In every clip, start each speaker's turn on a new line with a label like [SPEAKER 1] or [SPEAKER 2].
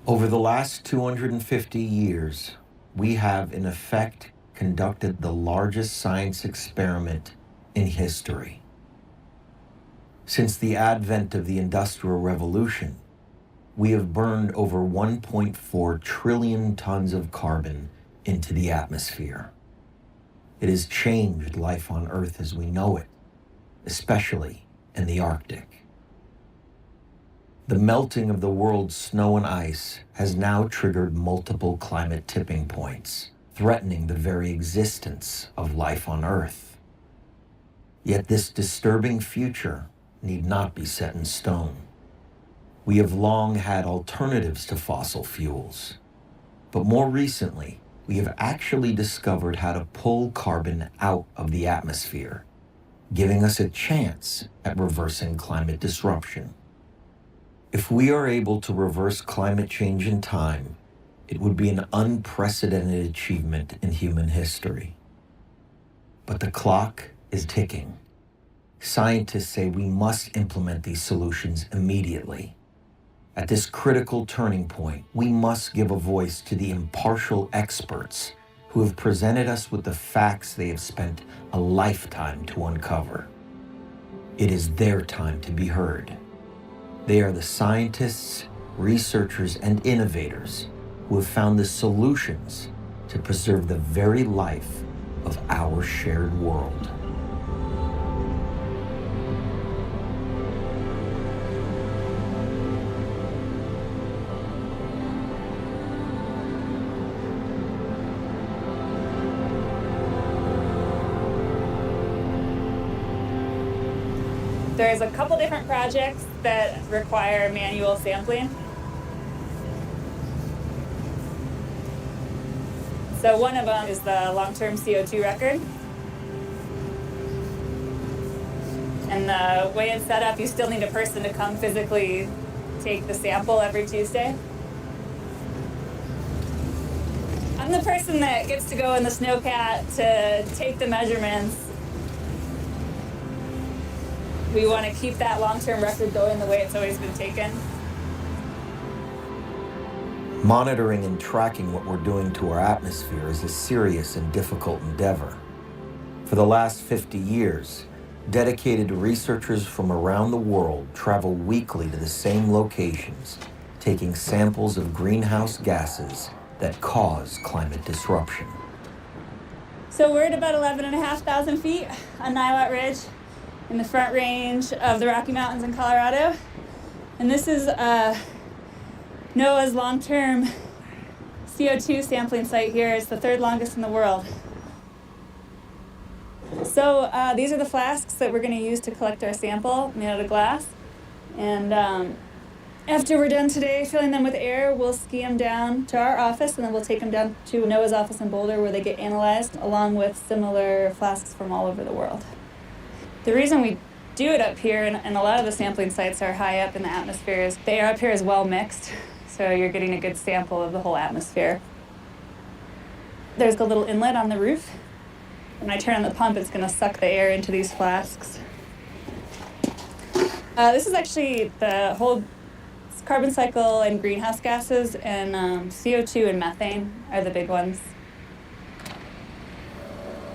[SPEAKER 1] Over the last 250 years, we have, in effect, conducted the largest science experiment in history. Since the advent of the Industrial Revolution, we have burned over 1.4 trillion tons of carbon into the atmosphere. It has changed life on Earth as we know it, especially in the Arctic. The melting of the world's snow and ice has now triggered multiple climate tipping points, threatening the very existence of life on Earth. Yet this disturbing future need not be set in stone. We have long had alternatives to fossil fuels, but more recently, we have actually discovered how to pull carbon out of the atmosphere, giving us a chance at reversing climate disruption. If we are able to reverse climate change in time, it would be an unprecedented achievement in human history. But the clock is ticking. Scientists say we must implement these solutions immediately. At this critical turning point, we must give a voice to the impartial experts who have presented us with the facts they have spent a lifetime to uncover. It is their time to be heard. They are the scientists, researchers, and innovators who have found the solutions to preserve the very life of our shared world.
[SPEAKER 2] There's a couple different projects that require manual sampling. So one of them is the long-term CO2 record. And the way it's set up, you still need a person to come physically take the sample every Tuesday. I'm the person that gets to go in the snowcat to take the measurements. We want to keep that long-term record going the way it's always been taken.
[SPEAKER 1] Monitoring and tracking what we're doing to our atmosphere is a serious and difficult endeavor. For the last 50 years, dedicated researchers from around the world travel weekly to the same locations, taking samples of greenhouse gases that cause climate disruption.
[SPEAKER 2] So we're at about 11,500 feet on Niwot Ridge, in the Front Range of the Rocky Mountains in Colorado. And this is NOAA's long-term CO2 sampling site here. It's the third longest in the world. So these are the flasks that we're going to use to collect our sample made out of glass. And after we're done today filling them with air, we'll ski them down to our office, and then we'll take them down to NOAA's office in Boulder where they get analyzed along with similar flasks from all over the world. The reason we do it up here, and a lot of the sampling sites are high up in the atmosphere, is the air up here is well mixed, so you're getting a good sample of the whole atmosphere. There's a little inlet on the roof. When I turn on the pump, it's going to suck the air into these flasks. This is actually the whole carbon cycle and greenhouse gases, and CO2 and methane are the big ones.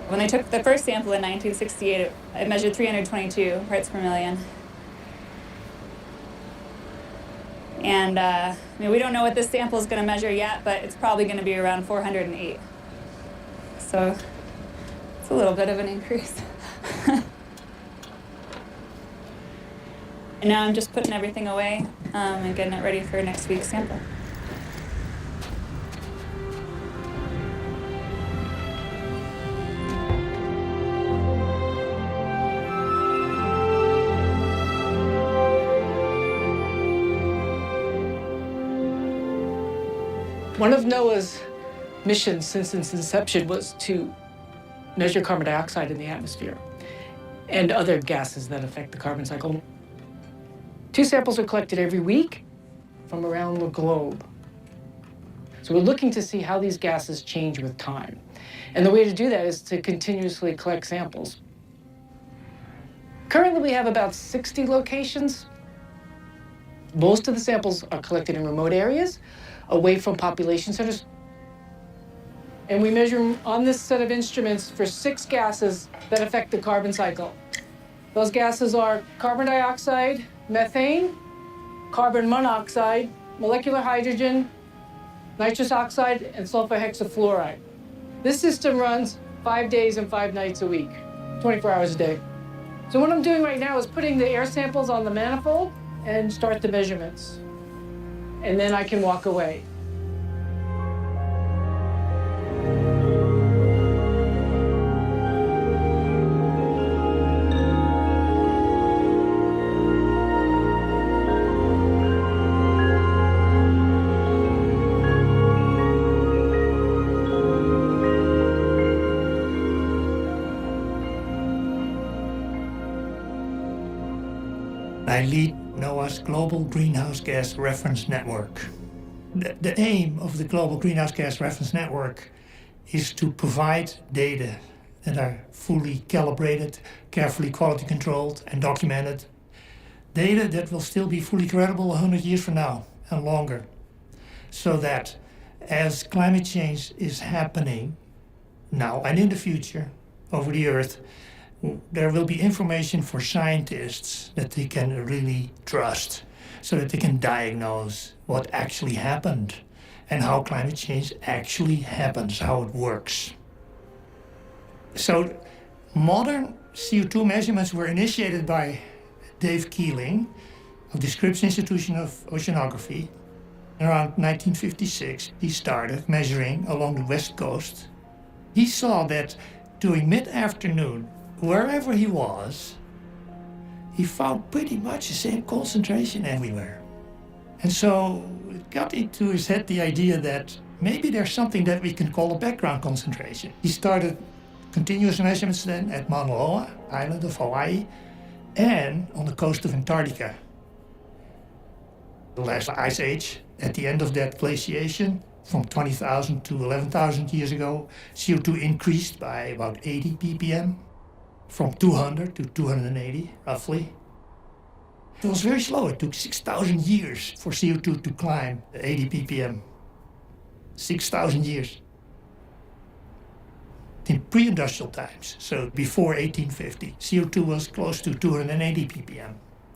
[SPEAKER 2] When I took the first sample in 1968, it measured 322 parts per million. And we don't know what this sample is going to measure yet, but it's probably going to be around 408. So it's a little bit of an increase. And now I'm just putting everything away and getting it ready for next week's sample.
[SPEAKER 3] One of NOAA's missions since its inception was to measure carbon dioxide in the atmosphere and other gases that affect the carbon cycle. 2 samples are collected every week from around the globe. So we're looking to see how these gases change with time. And the way to do that is to continuously collect samples. Currently, we have about 60 locations. Most of the samples are collected in remote areas, away from population centers. And we measure on this set of instruments for 6 gases that affect the carbon cycle. Those gases are carbon dioxide, methane, carbon monoxide, molecular hydrogen, nitrous oxide, and sulfur hexafluoride. This system runs 5 days and 5 nights a week, 24 hours a day. So what I'm doing right now is putting the air samples on the manifold and start the measurements. And then I can walk away.
[SPEAKER 4] I lead NOAA's Global Greenhouse Gas Reference Network. The aim of the Global Greenhouse Gas Reference Network is to provide data that are fully calibrated, carefully quality controlled and documented. Data that will still be fully credible 100 years from now and longer. So that as climate change is happening now and in the future over the Earth, there will be information for scientists that they can really trust so that they can diagnose what actually happened and how climate change actually happens, how it works. So modern CO2 measurements were initiated by Dave Keeling of the Scripps Institution of Oceanography. Around 1956, he started measuring along the West Coast. He saw that during mid-afternoon, wherever he was, he found pretty much the same concentration everywhere. And so it got into his head the idea that maybe there's something that we can call a background concentration. He started continuous measurements then at Mauna Loa, island of Hawaii, and on the coast of Antarctica. The last ice age, at the end of that glaciation, from 20,000 to 11,000 years ago, CO2 increased by about 80 ppm. From 200 to 280, roughly. It was very slow. It took 6,000 years for CO2 to climb 80 ppm. 6,000 years. In pre-industrial times, so before 1850, CO2 was close to 280 ppm.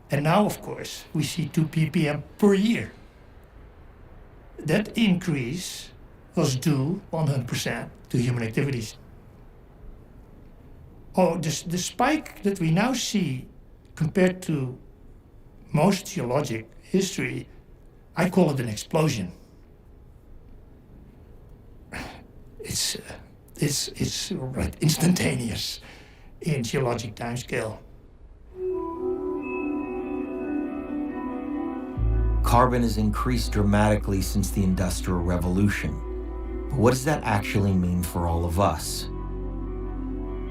[SPEAKER 4] And now, of course, we see 2 ppm per year. That increase was due 100% to human activities. The spike that we now see compared to most geologic history, I call it an explosion. It's right, instantaneous in geologic timescale.
[SPEAKER 1] Carbon has increased dramatically since the Industrial Revolution. But what does that actually mean for all of us?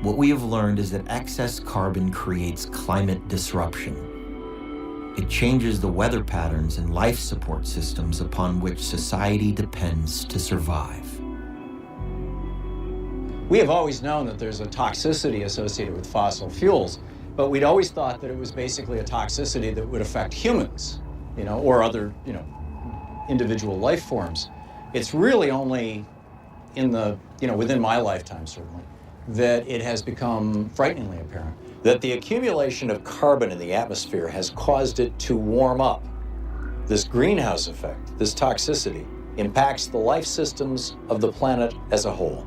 [SPEAKER 1] What we have learned is that excess carbon creates climate disruption. It changes the weather patterns and life support systems upon which society depends to survive.
[SPEAKER 5] We have always known that there's a toxicity associated with fossil fuels, but we'd always thought that it was basically a toxicity that would affect humans, or other, individual life forms. It's really only in the, within my lifetime, certainly, that it has become frighteningly apparent that the accumulation of carbon in the atmosphere has caused it to warm up. This greenhouse effect, this toxicity, impacts the life systems of the planet as a whole.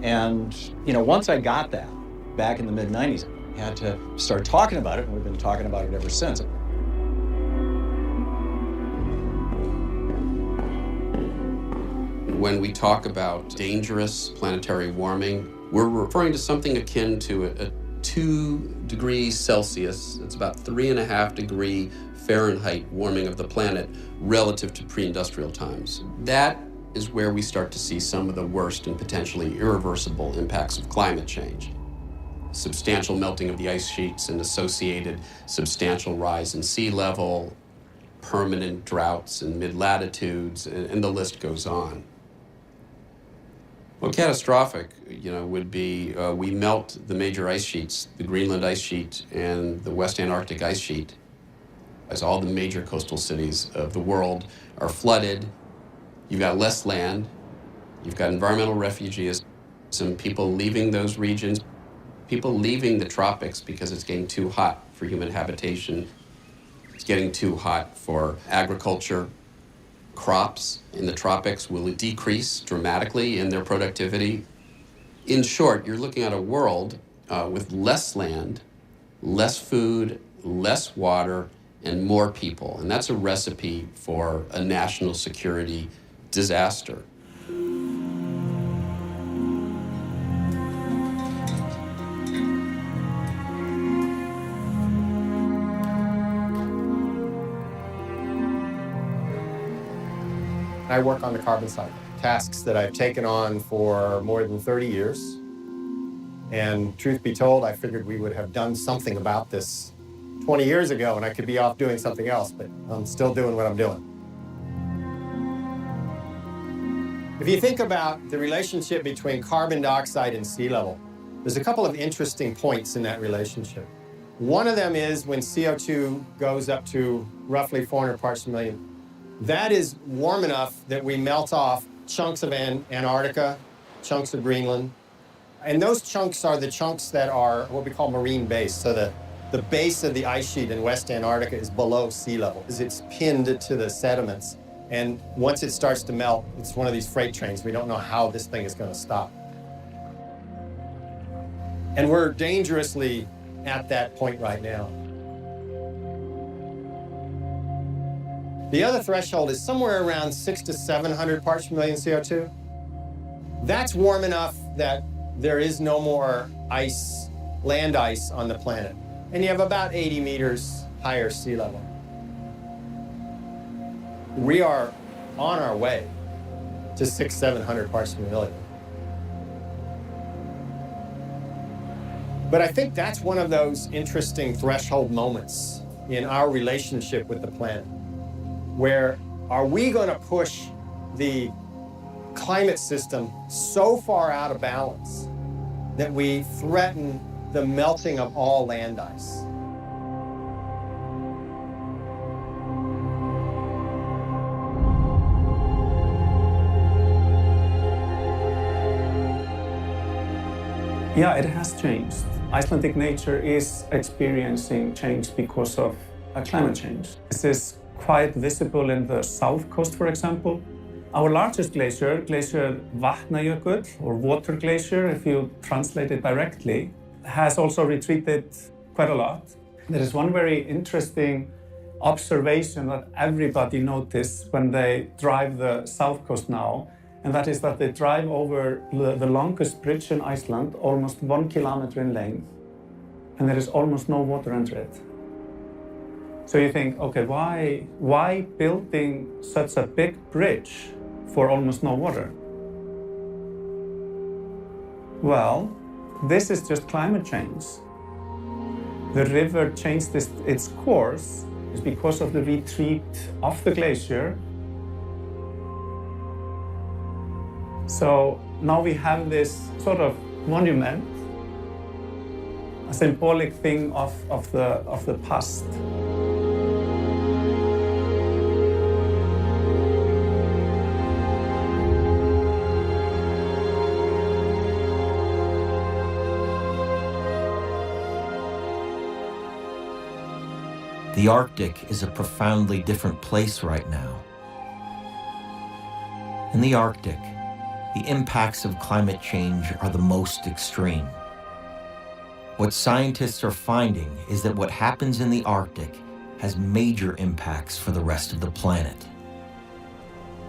[SPEAKER 5] And, once I got that, back in the mid-90s, I had to start talking about it, and we've been talking about it ever since.
[SPEAKER 6] When we talk about dangerous planetary warming, we're referring to something akin to a 2 degrees Celsius, it's about 3.5 degree Fahrenheit warming of the planet relative to pre-industrial times. That is where we start to see some of the worst and potentially irreversible impacts of climate change. Substantial melting of the ice sheets and associated substantial rise in sea level, permanent droughts in mid-latitudes, and the list goes on. Well, catastrophic, would be we melt the major ice sheets, the Greenland ice sheet and the West Antarctic ice sheet. As all the major coastal cities of the world are flooded, you've got less land, you've got environmental refugees, some people leaving those regions, people leaving the tropics because it's getting too hot for human habitation. It's getting too hot for agriculture. Crops in the tropics will decrease dramatically in their productivity. In short, you're looking at a world with less land, less food, less water, and more people. And that's a recipe for a national security disaster.
[SPEAKER 7] I work on the carbon cycle, tasks that I've taken on for more than 30 years. And truth be told, I figured we would have done something about this 20 years ago and I could be off doing something else, but I'm still doing what I'm doing. If you think about the relationship between carbon dioxide and sea level, there's a couple of interesting points in that relationship. One of them is when CO2 goes up to roughly 400 parts per million. That is warm enough that we melt off chunks of Antarctica, chunks of Greenland. And those chunks are the chunks that are what we call marine base. So the base of the ice sheet in West Antarctica is below sea level. It's pinned to the sediments. And once it starts to melt, it's one of these freight trains. We don't know how this thing is going to stop. And we're dangerously at that point right now. The other threshold is somewhere around 600 to 700 parts per million CO2. That's warm enough that there is no more ice, land ice on the planet. And you have about 80 meters higher sea level. We are on our way to 600-700 parts per million. But I think that's one of those interesting threshold moments in our relationship with the planet, where are we going to push the climate system so far out of balance that we threaten the melting of all land ice?
[SPEAKER 8] Yeah, it has changed. Icelandic nature is experiencing change because of climate change. This is quite visible in the south coast, for example. Our largest glacier, Glacier Vatnajökull, or water glacier, if you translate it directly, has also retreated quite a lot. There is one very interesting observation that everybody notices when they drive the south coast now, and that is that they drive over the longest bridge in Iceland, almost 1 kilometer in length, and there is almost no water under it. So you think, okay, why building such a big bridge for almost no water? Well, this is just climate change. The river changed its course is because of the retreat of the glacier. So now we have this sort of monument, a symbolic thing of the past.
[SPEAKER 1] The Arctic is a profoundly different place right now. In the Arctic, the impacts of climate change are the most extreme. What scientists are finding is that what happens in the Arctic has major impacts for the rest of the planet.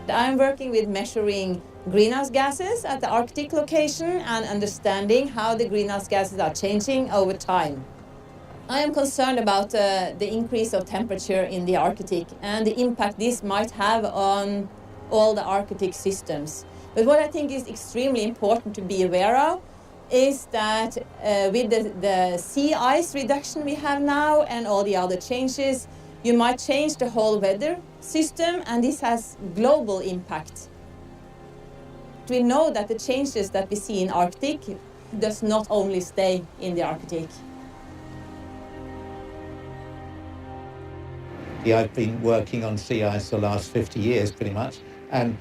[SPEAKER 9] I'm working with measuring greenhouse gases at the Arctic location and understanding how the greenhouse gases are changing over time. I am concerned about the increase of temperature in the Arctic and the impact this might have on all the Arctic systems. But what I think is extremely important to be aware of is that with the sea ice reduction we have now and all the other changes, you might change the whole weather system, and this has global impact. We know that the changes that we see in Arctic does not only stay in the Arctic.
[SPEAKER 10] I've been working on sea ice the last 50 years, pretty much, and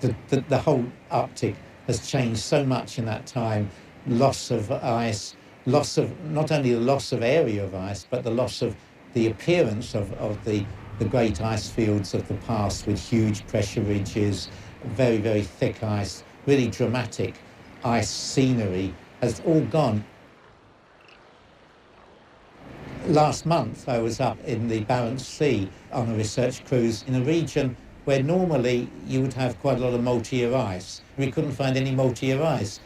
[SPEAKER 10] the whole Arctic has changed so much in that time. Loss of ice, loss of, not only the loss of area of ice, but the loss of the appearance of the great ice fields of the past with huge pressure ridges, very, very thick ice, really dramatic ice scenery has all gone. Last month, I was up in the Barents Sea on a research cruise in a region where normally you would have quite a lot of multi-year ice. We couldn't find any multi-year ice.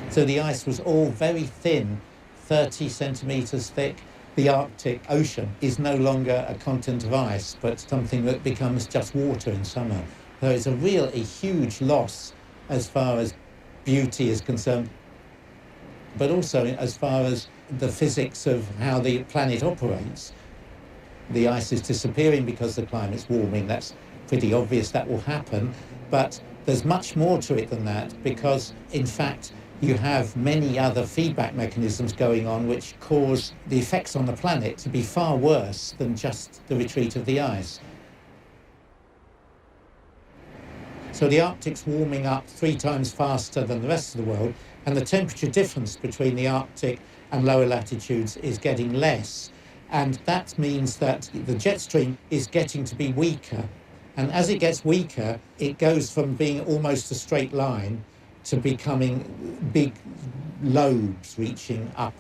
[SPEAKER 10] So the ice was all very thin, 30 centimetres thick. The Arctic Ocean is no longer a continent of ice, but something that becomes just water in summer. So it's a huge loss as far as beauty is concerned, but also as far as the physics of how the planet operates. The ice is disappearing because the climate's warming. That's pretty obvious that will happen, but there's much more to it than that, because in fact you have many other feedback mechanisms going on which cause the effects on the planet to be far worse than just the retreat of the ice. So the Arctic's warming up 3 times faster than the rest of the world, and the temperature difference between the Arctic and lower latitudes is getting less. And that means that the jet stream is getting to be weaker. And as it gets weaker, it goes from being almost a straight line to becoming big lobes reaching up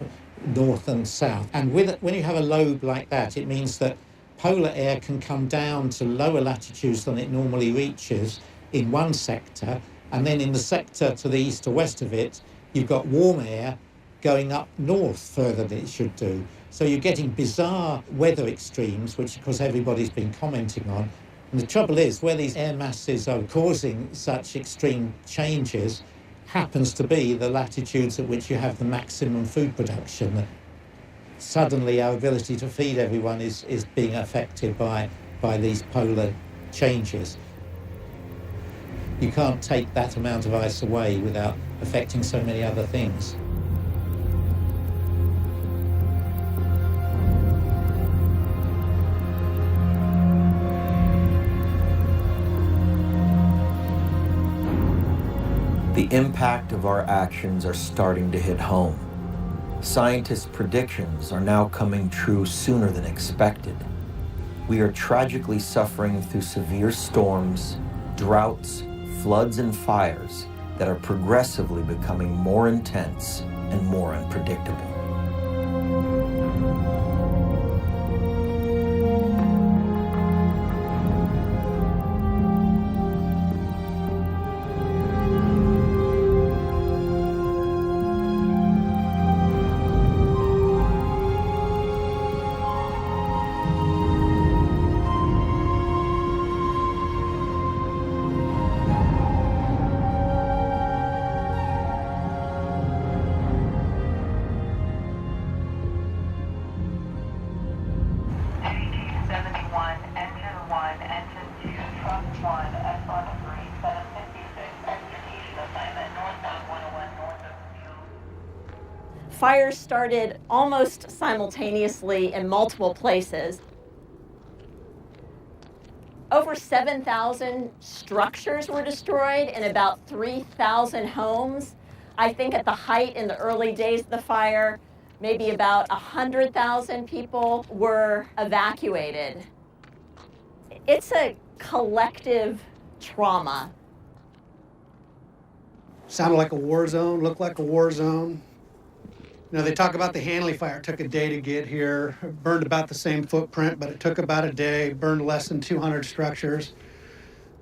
[SPEAKER 10] north and south. And when you have a lobe like that, it means that polar air can come down to lower latitudes than it normally reaches in one sector, and then in the sector to the east or west of it, you've got warm air going up north further than it should do. So you're getting bizarre weather extremes, which of course everybody's been commenting on. And the trouble is, where these air masses are causing such extreme changes happens to be the latitudes at which you have the maximum food production. Suddenly our ability to feed everyone is being affected by these polar changes. You can't take that amount of ice away without affecting so many other things.
[SPEAKER 1] The impact of our actions are starting to hit home. Scientists' predictions are now coming true sooner than expected. We are tragically suffering through severe storms, droughts, floods, and fires that are progressively becoming more intense and more unpredictable.
[SPEAKER 11] Fires started almost simultaneously in multiple places. Over 7,000 structures were destroyed and about 3,000 homes. I think at the height in the early days of the fire, maybe about 100,000 people were evacuated. It's a collective trauma.
[SPEAKER 12] Sounded like a war zone, looked like a war zone. You know, they talk about the Hanley fire. It took a day to get here. It burned about the same footprint, but it took about a day, burned less than 200 structures.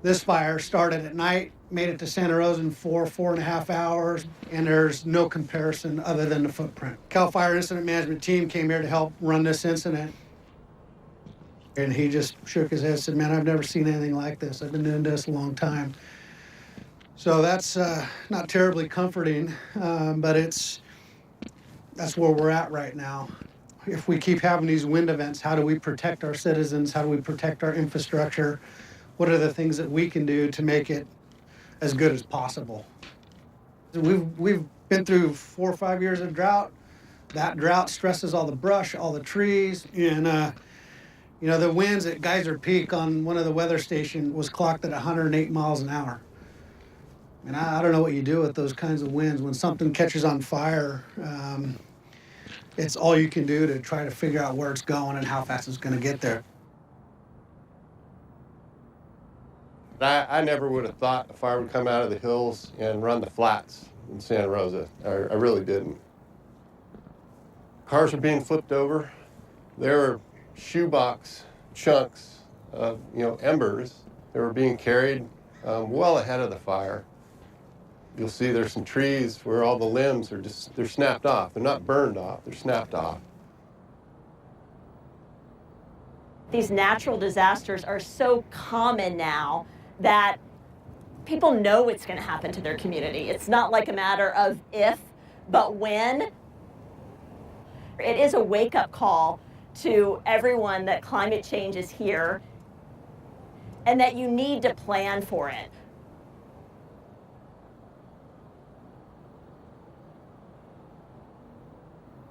[SPEAKER 12] This fire started at night, made it to Santa Rosa in 4.5 hours, and there's no comparison other than the footprint. CAL FIRE Incident Management Team came here to help run this incident. And he just shook his head and said, "Man, I've never seen anything like this. I've been doing this a long time." So that's not terribly comforting, but that's where we're at right now. If we keep having these wind events, how do we protect our citizens? How do we protect our infrastructure? What are the things that we can do to make it as good as possible? We've been through 4 or 5 years of drought. That drought stresses all the brush, all the trees, and the winds at Geyser Peak on one of the weather stations was clocked at 108 miles an hour. And I don't know what you do with those kinds of winds when something catches on fire. It's all you can do to try to figure out where it's going and how fast it's going to get there.
[SPEAKER 13] I never would have thought a fire would come out of the hills and run the flats in Santa Rosa. I really didn't. Cars were being flipped over. There were shoebox chunks of embers that were being carried well ahead of the fire. You'll see there's some trees where all the limbs are they're snapped off. They're not burned off, they're snapped off.
[SPEAKER 11] These natural disasters are so common now that people know it's going to happen to their community. It's not like a matter of if, but when. It is a wake-up call to everyone that climate change is here and that you need to plan for it.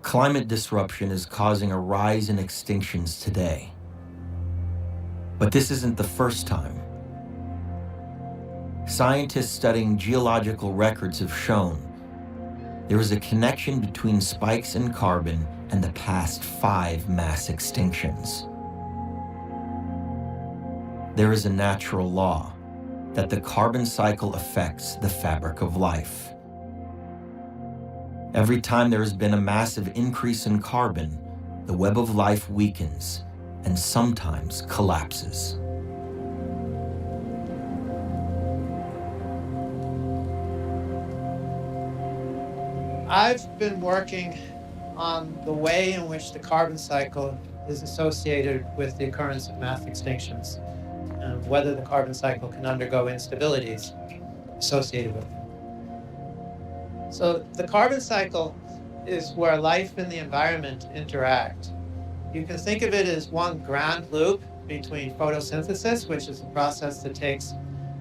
[SPEAKER 1] Climate disruption is causing a rise in extinctions today. But this isn't the first time. Scientists studying geological records have shown there is a connection between spikes in carbon and the past 5 mass extinctions. There is a natural law that the carbon cycle affects the fabric of life. Every time there has been a massive increase in carbon, the web of life weakens and sometimes collapses.
[SPEAKER 10] I've been working on the way in which the carbon cycle is associated with the occurrence of mass extinctions and whether the carbon cycle can undergo instabilities associated with it. So the carbon cycle is where life and the environment interact. You can think of it as one grand loop between photosynthesis, which is a process that takes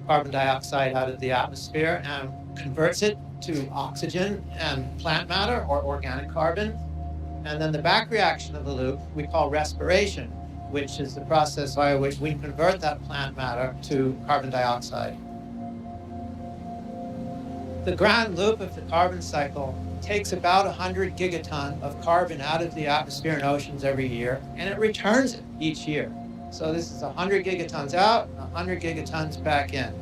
[SPEAKER 10] carbon dioxide out of the atmosphere and converts it to oxygen and plant matter or organic carbon. And then the back reaction of the loop we call respiration, which is the process by which we convert that plant matter to carbon dioxide. The grand loop of the carbon cycle takes about 100 gigaton of carbon out of the atmosphere and oceans every year, and it returns it each year. So this is 100 gigatons out, 100 gigatons back in.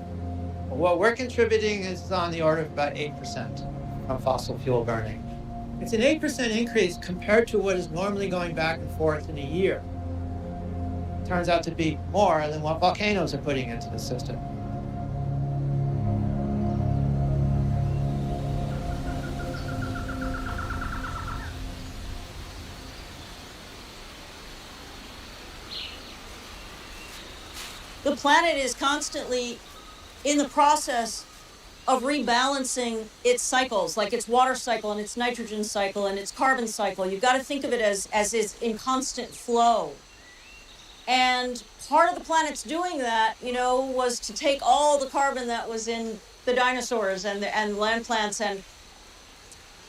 [SPEAKER 10] What we're contributing is on the order of about 8% from fossil fuel burning. It's an 8% increase compared to what is normally going back and forth in a year. It turns out to be more than what volcanoes are putting into the system.
[SPEAKER 14] The planet is constantly in the process of rebalancing its cycles, like its water cycle and its nitrogen cycle and its carbon cycle. You've got to think of it as it's in constant flow. And part of the planet's doing that, was to take all the carbon that was in the dinosaurs and land plants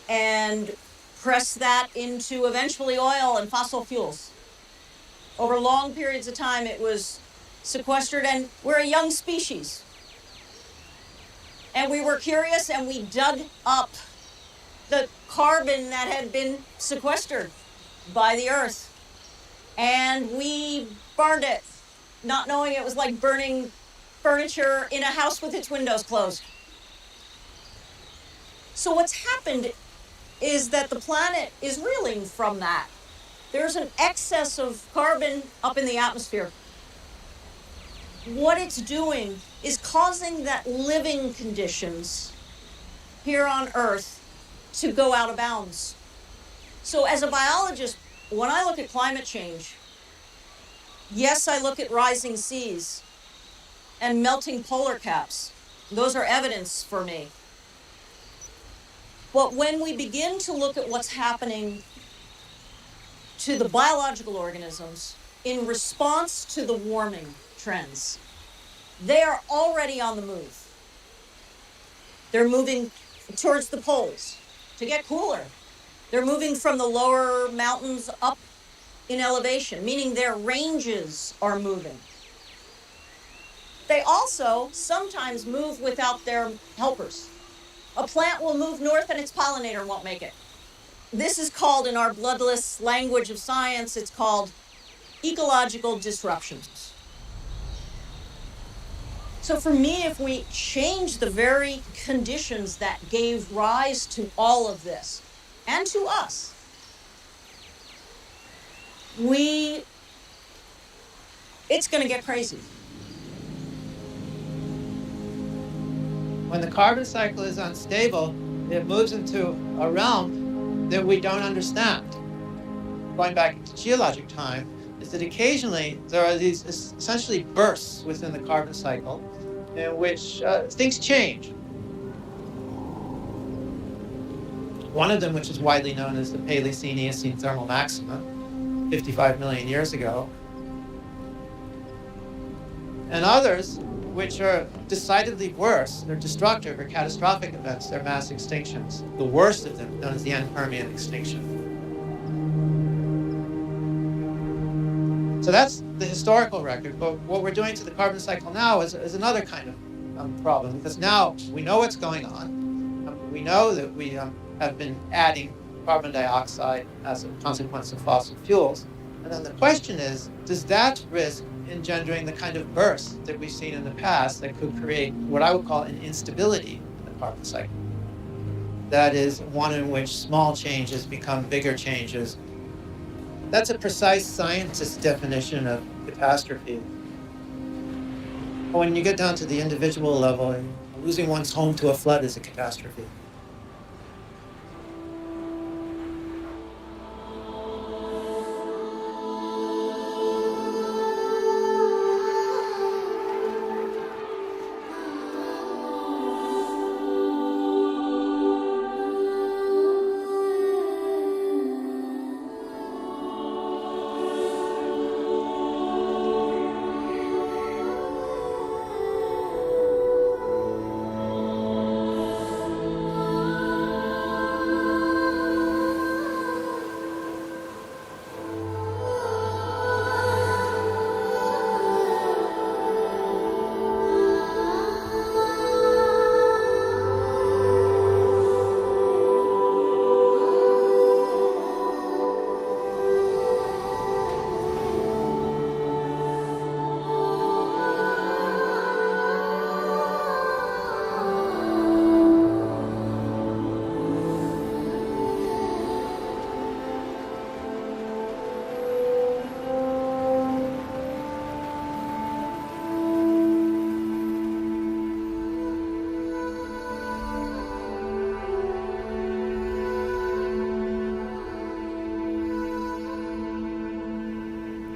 [SPEAKER 14] and press that into eventually oil and fossil fuels. Over long periods of time, it was sequestered, and we're a young species. And we were curious, and we dug up the carbon that had been sequestered by the earth. And we burned it, not knowing it was like burning furniture in a house with its windows closed. So what's happened is that the planet is reeling from that. There's an excess of carbon up in the atmosphere. What it's doing is causing that living conditions here on Earth to go out of bounds. So as a biologist, when I look at climate change, yes, I look at rising seas and melting polar caps. Those are evidence for me. But when we begin to look at what's happening to the biological organisms in response to the warming trends, they are already on the move. They're moving towards the poles. to get cooler. They're moving from the lower mountains up in elevation, meaning their ranges are moving. They also sometimes move without their helpers. A plant will move north and its pollinator won't make it. This is called, in our bloodless language of science, it's called ecological disruptions. So for me, if we change the very conditions that gave rise to all of this, and to us, it's gonna get crazy.
[SPEAKER 15] When the carbon cycle is unstable, it moves into a realm that we don't understand. Going back into geologic time, is that occasionally there are these essentially bursts within the carbon cycle in which things change. One of them, which is widely known as the Paleocene-Eocene thermal maxima, 55 million years ago, and others which are decidedly worse. They're destructive or catastrophic events. They're mass extinctions. The worst of them, known as the end-Permian extinction. So that's the historical record. But what we're doing to the carbon cycle now is another kind of problem, because now we know what's going on. We know that we have been adding carbon dioxide as a consequence of fossil fuels. And then the question is, does that risk engendering the kind of burst that we've seen in the past that could create what I would call an instability in the carbon cycle? That is one in which small changes become bigger changes. That's a precise scientist's definition of catastrophe. When you get down to the individual level, losing one's home to a flood is a catastrophe.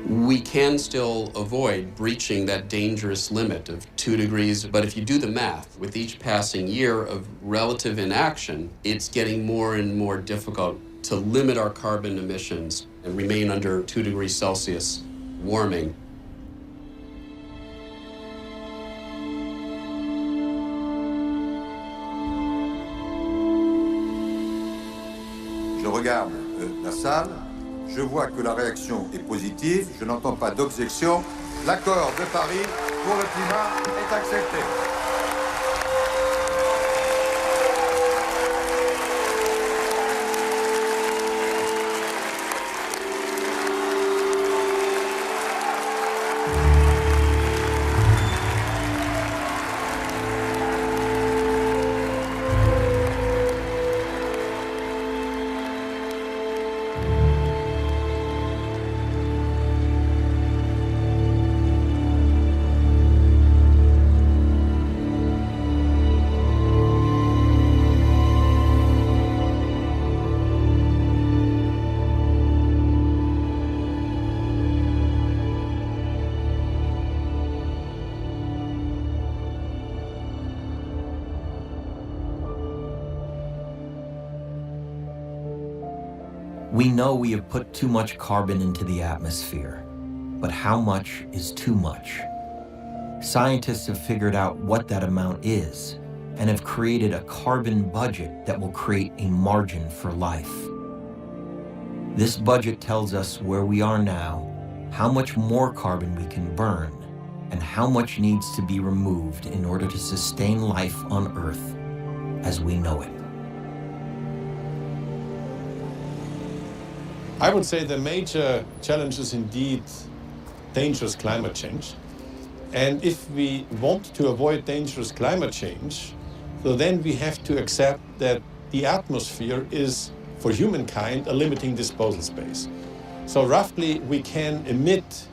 [SPEAKER 6] We can still avoid breaching that dangerous limit of 2 degrees, but if you do the math, with each passing year of relative inaction, it's getting more and more difficult to limit our carbon emissions and remain under 2 degrees Celsius warming.
[SPEAKER 16] Je regarde la salle. Je vois que la réaction est positive, je n'entends pas d'objection. L'accord de Paris pour le climat est accepté.
[SPEAKER 1] We know we have put too much carbon into the atmosphere, but how much is too much? Scientists have figured out what that amount is, and have created a carbon budget that will create a margin for life. This budget tells us where we are now, how much more carbon we can burn, and how much needs to be removed in order to sustain life on Earth as we know it.
[SPEAKER 17] I would say the major challenge is indeed dangerous climate change. And if we want to avoid dangerous climate change, so then we have to accept that the atmosphere is, for humankind, a limiting disposal space. So roughly we can emit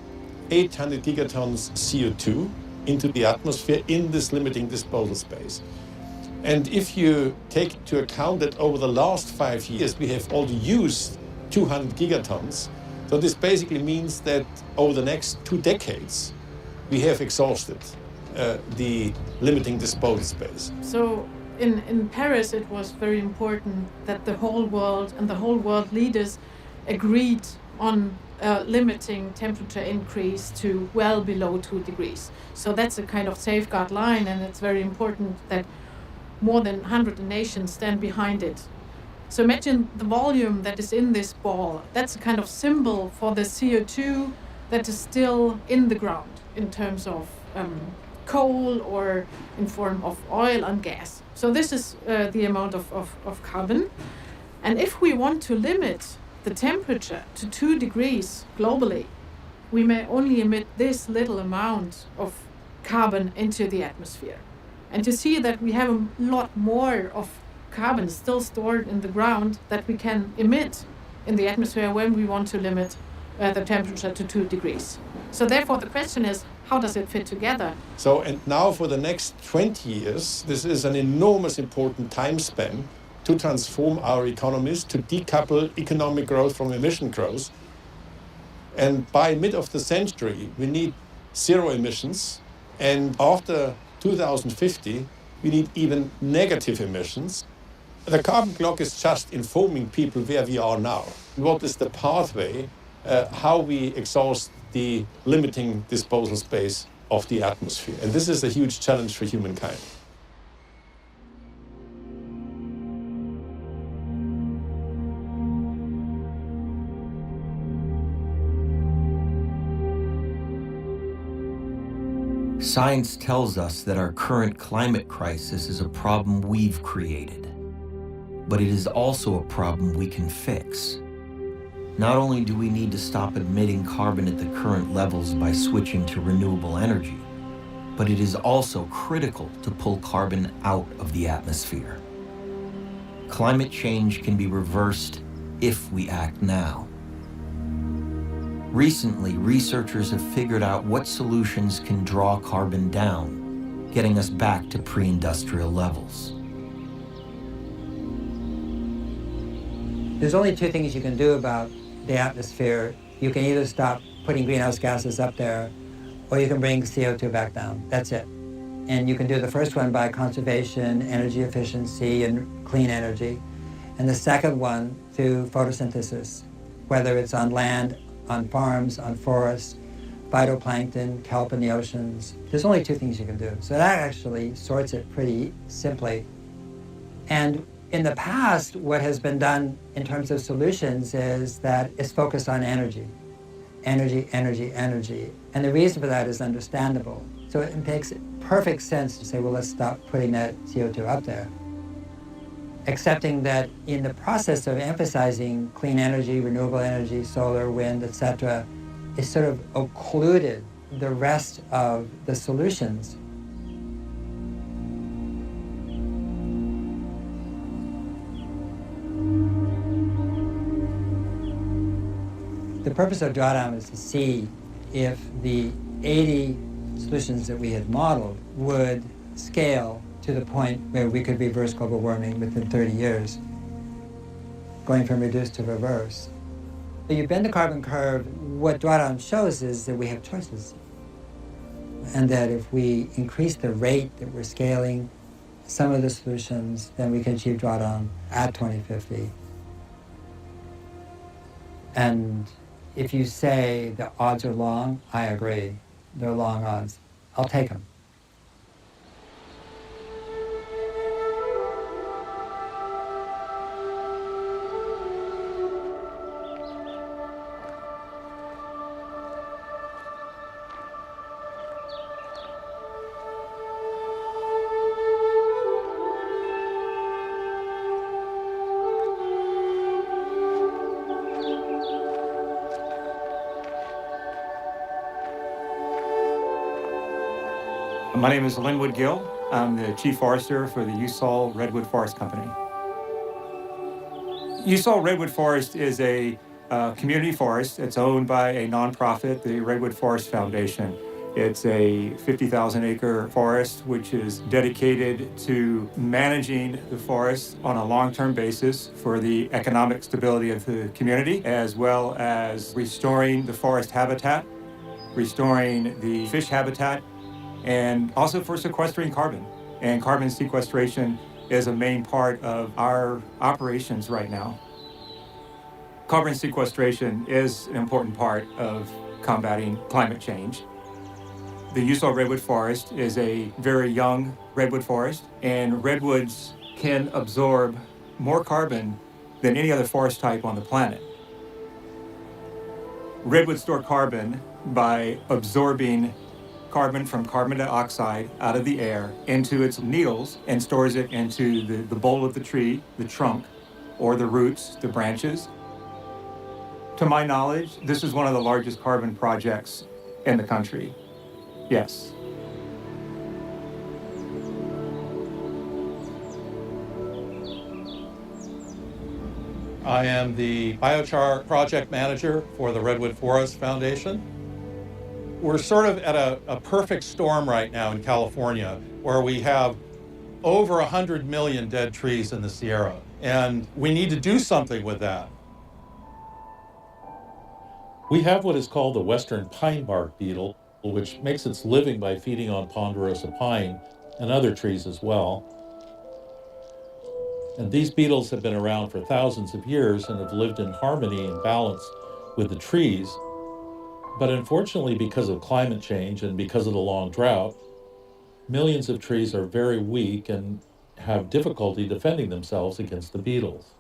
[SPEAKER 17] 800 gigatons CO2 into the atmosphere in this limiting disposal space. And if you take into account that over the last 5 years we have already used 200 gigatons, so this basically means that over the next 2 decades we have exhausted the limiting disposal space.
[SPEAKER 18] So in Paris it was very important that the whole world and the whole world leaders agreed on limiting temperature increase to well below 2 degrees. So that's a kind of safeguard line, and it's very important that more than 100 nations stand behind it. So imagine the volume that is in this ball. That's a kind of symbol for the CO2 that is still in the ground in terms of coal or in form of oil and gas. So this is the amount of carbon. And if we want to limit the temperature to 2 degrees globally, we may only emit this little amount of carbon into the atmosphere. And to see that we have a lot more of carbon still stored in the ground that we can emit in the atmosphere when we want to limit the temperature to 2 degrees. So therefore the question is, how does it fit together?
[SPEAKER 17] So, and now for the next 20 years, this is an enormous important time span to transform our economies, to decouple economic growth from emission growth. And by mid of the century, we need zero emissions. And after 2050, we need even negative emissions. The carbon clock is just informing people where we are now. What is the pathway, how we exhaust the limiting disposal space of the atmosphere. And this is a huge challenge for humankind.
[SPEAKER 1] Science tells us that our current climate crisis is a problem we've created, but it is also a problem we can fix. Not only do we need to stop emitting carbon at the current levels by switching to renewable energy, but it is also critical to pull carbon out of the atmosphere. Climate change can be reversed if we act now. Recently, researchers have figured out what solutions can draw carbon down, getting us back to pre-industrial levels.
[SPEAKER 19] There's only 2 things you can do about the atmosphere. You can either stop putting greenhouse gases up there, or you can bring CO2 back down. That's it. And you can do the first one by conservation, energy efficiency, and clean energy. And the second one through photosynthesis, whether it's on land, on farms, on forests, phytoplankton, kelp in the oceans. There's only 2 things you can do. So that actually sorts it pretty simply. And in the past, what has been done in terms of solutions is that it's focused on energy. Energy, energy, energy. And the reason for that is understandable. So it makes perfect sense to say, well, let's stop putting that CO2 up there. Accepting that in the process of emphasizing clean energy, renewable energy, solar, wind, etc., it sort of occluded the rest of the solutions. The purpose of drawdown is to see if the 80 solutions that we had modeled would scale to the point where we could reverse global warming within 30 years, going from reduce to reverse. If you bend the carbon curve, what drawdown shows is that we have choices. And that if we increase the rate that we're scaling some of the solutions, then we can achieve drawdown at 2050. And if you say the odds are long, I agree. They're long odds. I'll take them.
[SPEAKER 20] My name is Linwood Gill. I'm the Chief Forester for the Usal Redwood Forest Company. Usal Redwood Forest is a community forest. It's owned by a nonprofit, the Redwood Forest Foundation. It's a 50,000 acre forest which is dedicated to managing the forest on a long-term basis for the economic stability of the community, as well as restoring the forest habitat, restoring the fish habitat, and also for sequestering carbon. And carbon sequestration is a main part of our operations right now. Carbon sequestration is an important part of combating climate change. The Usal Redwood Forest is a very young redwood forest, and redwoods can absorb more carbon than any other forest type on the planet. Redwoods store carbon by absorbing carbon from carbon dioxide out of the air into its needles and stores it into the bole of the tree, the trunk, or the roots, the branches. To my knowledge, this is one of the largest carbon projects in the country. Yes.
[SPEAKER 21] I am the biochar project manager for the Redwood Forest Foundation. We're sort of at a perfect storm right now in California, where we have over 100 million dead trees in the Sierra, and we need to do something with that.
[SPEAKER 22] We have what is called the western pine bark beetle, which makes its living by feeding on ponderosa pine and other trees as well. And these beetles have been around for thousands of years and have lived in harmony and balance with the trees. But unfortunately, because of climate change and because of the long drought, millions of trees are very weak and have difficulty defending themselves against the beetles.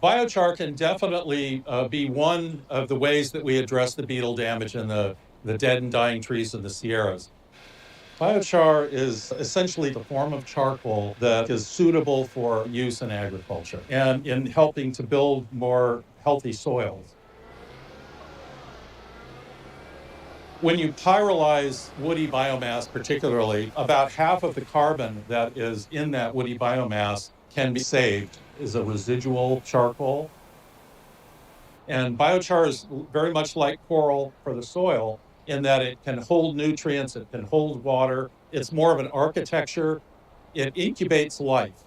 [SPEAKER 21] Biochar can definitely be one of the ways that we address the beetle damage in the dead and dying trees in the Sierras. Biochar is essentially the form of charcoal that is suitable for use in agriculture and in helping to build more healthy soils. When you pyrolyze woody biomass particularly, about half of the carbon that is in that woody biomass can be saved as a residual charcoal. And biochar is very much like coral for the soil in that it can hold nutrients, it can hold water. It's more of an architecture. It incubates life.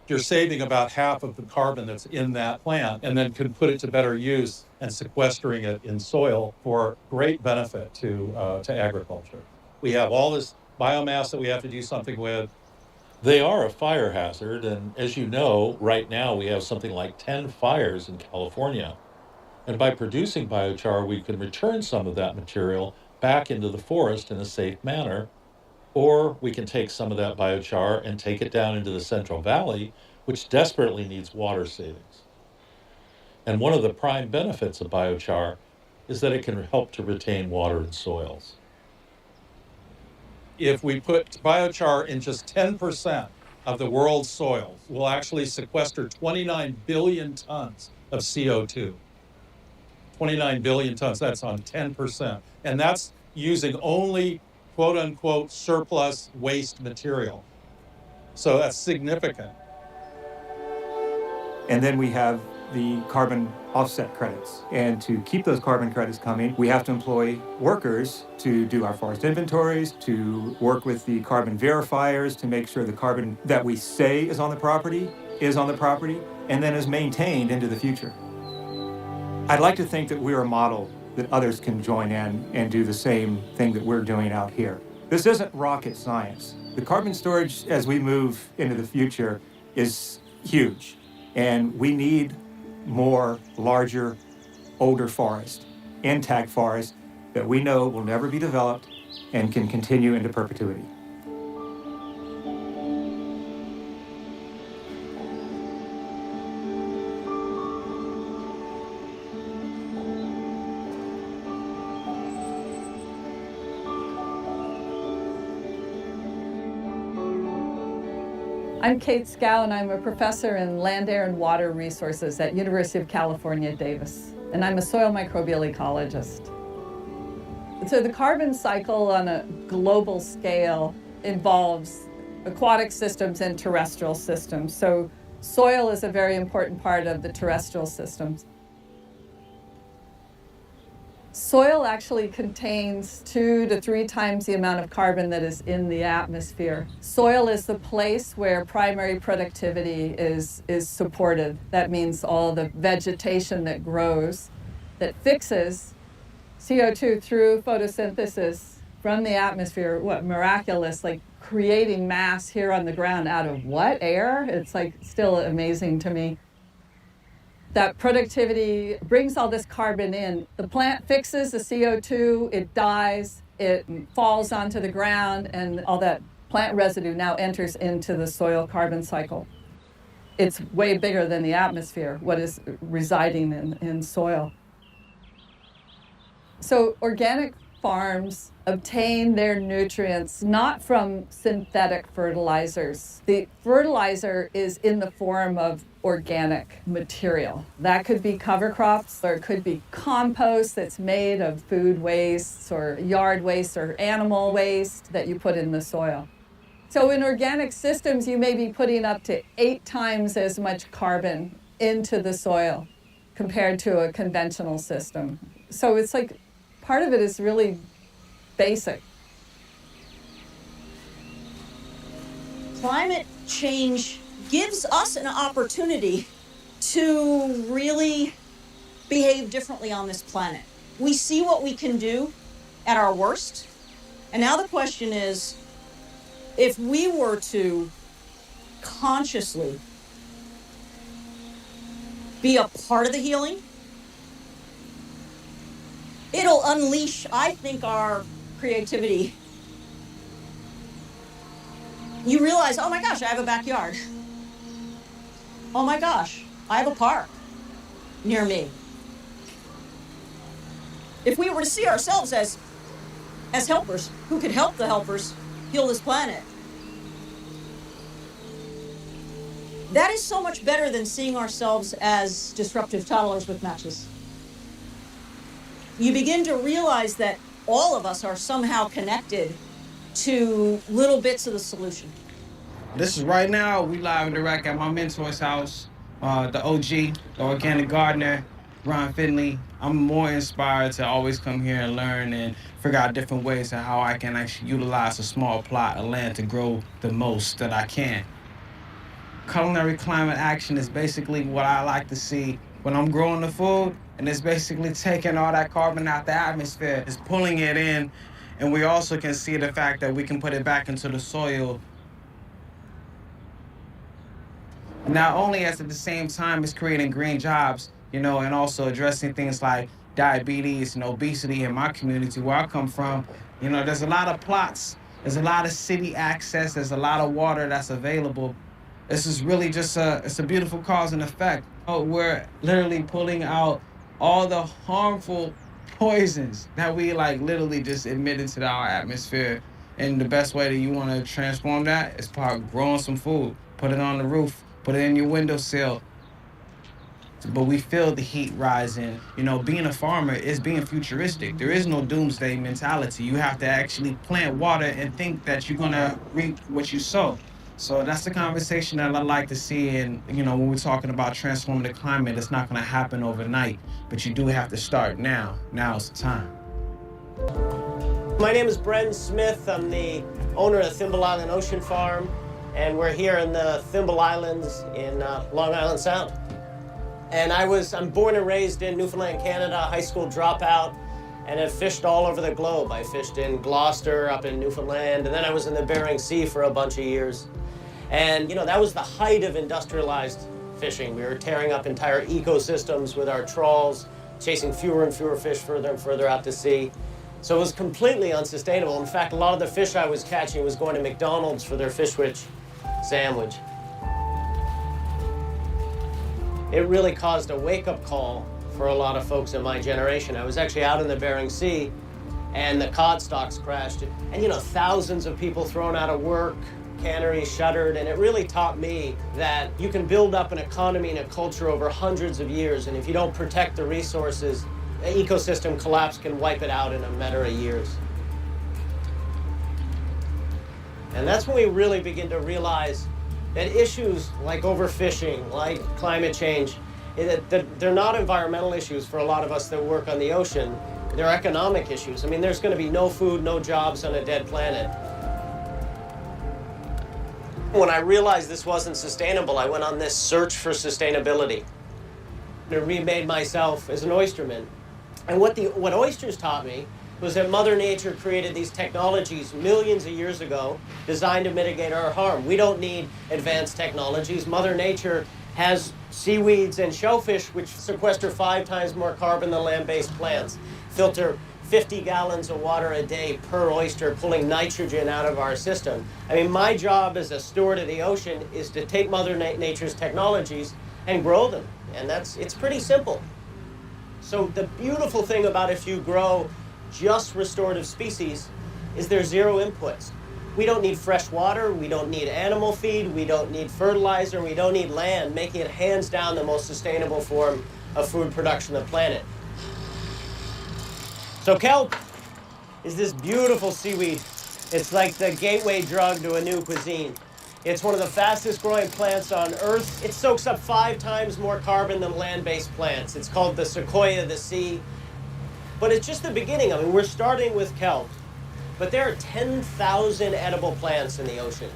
[SPEAKER 21] You're saving about half of the carbon that's in that plant and then can put it to better use and sequestering it in soil for great benefit to agriculture. We have all this biomass that we have to do something with.
[SPEAKER 22] They are a fire hazard, and as you know, right now we have something like 10 fires in California. And by producing biochar, we can return some of that material back into the forest in a safe manner, or we can take some of that biochar and take it down into the Central Valley, which desperately needs water savings. And one of the prime benefits of biochar is that it can help to retain water in soils.
[SPEAKER 21] If we put biochar in just 10% of the world's soils, we'll actually sequester 29 billion tons of CO2. 29 billion tons, that's on 10%. And that's using only quote unquote surplus waste material. So that's significant.
[SPEAKER 20] And then we have the carbon offset credits. And to keep those carbon credits coming, we have to employ workers to do our forest inventories, to work with the carbon verifiers to make sure the carbon that we say is on the property, and then is maintained into the future. I'd like to think that we're a model that others can join in and do the same thing that we're doing out here. This isn't rocket science. The carbon storage as we move into the future is huge, and we need more larger, older forest, intact forest that we know will never be developed and can continue into perpetuity.
[SPEAKER 23] I'm Kate Scow, and I'm a professor in land, air, and water resources at University of California, Davis. And I'm a soil microbial ecologist. So the carbon cycle on a global scale involves aquatic systems and terrestrial systems. So soil is a very important part of the terrestrial systems. Soil actually contains 2 to 3 times the amount of carbon that is in the atmosphere. Soil is the place where primary productivity is supported. That means all the vegetation that grows, that fixes CO2 through photosynthesis from the atmosphere. What miraculous, like creating mass here on the ground out of what? Air? It's like still amazing to me. That productivity brings all this carbon in. The plant fixes the CO2, it dies, it falls onto the ground, and all that plant residue now enters into the soil carbon cycle. It's way bigger than the atmosphere, what is residing in soil. So organic farms obtain their nutrients not from synthetic fertilizers. The fertilizer is in the form of organic material. That could be cover crops, or it could be compost that's made of food wastes or yard waste or animal waste that you put in the soil. So in organic systems, you may be putting up to 8 times as much carbon into the soil compared to a conventional system. So it's like part of it is really basic.
[SPEAKER 14] Climate change gives us an opportunity to really behave differently on this planet. We see what we can do at our worst. And now the question is, if we were to consciously be a part of the healing, it'll unleash, I think, our creativity. You realize, oh my gosh, I have a backyard. Oh my gosh, I have a park near me. If we were to see ourselves as helpers who could help the helpers heal this planet, that is so much better than seeing ourselves as disruptive toddlers with matches. You begin to realize that all of us are somehow connected to little bits of the solution.
[SPEAKER 2] This is right now, we live and direct at my mentor's house, the OG, the organic gardener, Ron Finley. I'm more inspired to always come here and learn and figure out different ways of how I can actually utilize a small plot of land to grow the most that I can. Culinary climate action is basically what I like to see when I'm growing the food, and it's basically taking all that carbon out the atmosphere, it's pulling it in, and we also can see the fact that we can put it back into the soil. Not only at the same time as creating green jobs, and also addressing things like diabetes and obesity in my community where I come from. There's a lot of plots, there's a lot of city access, there's a lot of water that's available. This is really just it's a beautiful cause and effect. We're literally pulling out all the harmful poisons that we literally just emitted to our atmosphere. And the best way that you want to transform that is by growing some food, put it on the roof, put it in your windowsill. But we feel the heat rising. Being a farmer is being futuristic. There is no doomsday mentality. You have to actually plant water and think that you're gonna reap what you sow. So that's the conversation that I like to see. And, when we're talking about transforming the climate, it's not gonna happen overnight, but you do have to start now. Now is the time.
[SPEAKER 3] My name is Bren Smith. I'm the owner of Thimble Island Ocean Farm, and we're here in the Thimble Islands in Long Island Sound. And I'm born and raised in Newfoundland, Canada, high school dropout, and have fished all over the globe. I fished in Gloucester, up in Newfoundland, and then I was in the Bering Sea for a bunch of years. And, that was the height of industrialized fishing. We were tearing up entire ecosystems with our trawls, chasing fewer and fewer fish further and further out to sea. So it was completely unsustainable. In fact, a lot of the fish I was catching was going to McDonald's for their fish witch sandwich. It really caused a wake-up call for a lot of folks in my generation. I was actually out in the Bering Sea, and the cod stocks crashed. And, thousands of people thrown out of work, canneries shuttered, and it really taught me that you can build up an economy and a culture over hundreds of years, and if you don't protect the resources, an ecosystem collapse can wipe it out in a matter of years. And that's when we really begin to realize that issues like overfishing, like climate change, they're not environmental issues for a lot of us that work on the ocean. They're economic issues. I mean, there's going to be no food, no jobs on a dead planet. When I realized this wasn't sustainable, I went on this search for sustainability. I remade myself as an oysterman. And what oysters taught me was that Mother Nature created these technologies millions of years ago designed to mitigate our harm. We don't need advanced technologies. Mother Nature has seaweeds and shellfish which sequester 5 times more carbon than land-based plants, filter 50 gallons of water a day per oyster, pulling nitrogen out of our system. I mean, my job as a steward of the ocean is to take Mother Nature's technologies and grow them. And it's pretty simple. So the beautiful thing about if you grow just restorative species is there's 0 inputs. We don't need fresh water, we don't need animal feed, we don't need fertilizer, we don't need land, making it hands down the most sustainable form of food production on the planet. So kelp is this beautiful seaweed. It's like the gateway drug to a new cuisine. It's one of the fastest growing plants on Earth. It soaks up 5 times more carbon than land-based plants. It's called the sequoia of the sea. But it's just the beginning. I mean, we're starting with kelp, but there are 10,000 edible plants in the ocean.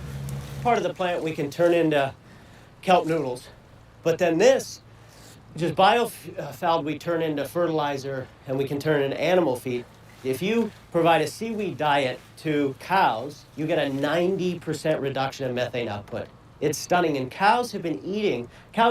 [SPEAKER 3] Part of the plant we can turn into kelp noodles. But then this, which is biofouling, we turn into fertilizer and we can turn into animal feed. If you provide a seaweed diet to cows, you get a 90% reduction in methane output. It's stunning. And cows,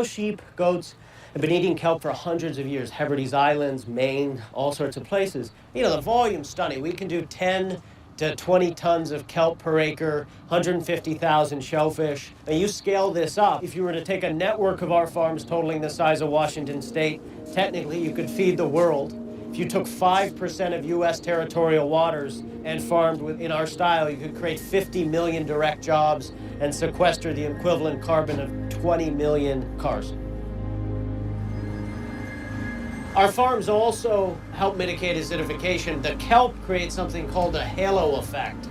[SPEAKER 3] sheep, goats, have been eating kelp for hundreds of years. Hebrides Islands, Maine, all sorts of places. You know, the volume's stunning. We can do 10 to 20 tons of kelp per acre, 150,000 shellfish. And you scale this up, if you were to take a network of our farms totaling the size of Washington State, technically you could feed the world. If you took 5% of U.S. territorial waters and farmed in our style, you could create 50 million direct jobs and sequester the equivalent carbon of 20 million cars. Our farms also help mitigate acidification. The kelp creates something called a halo effect,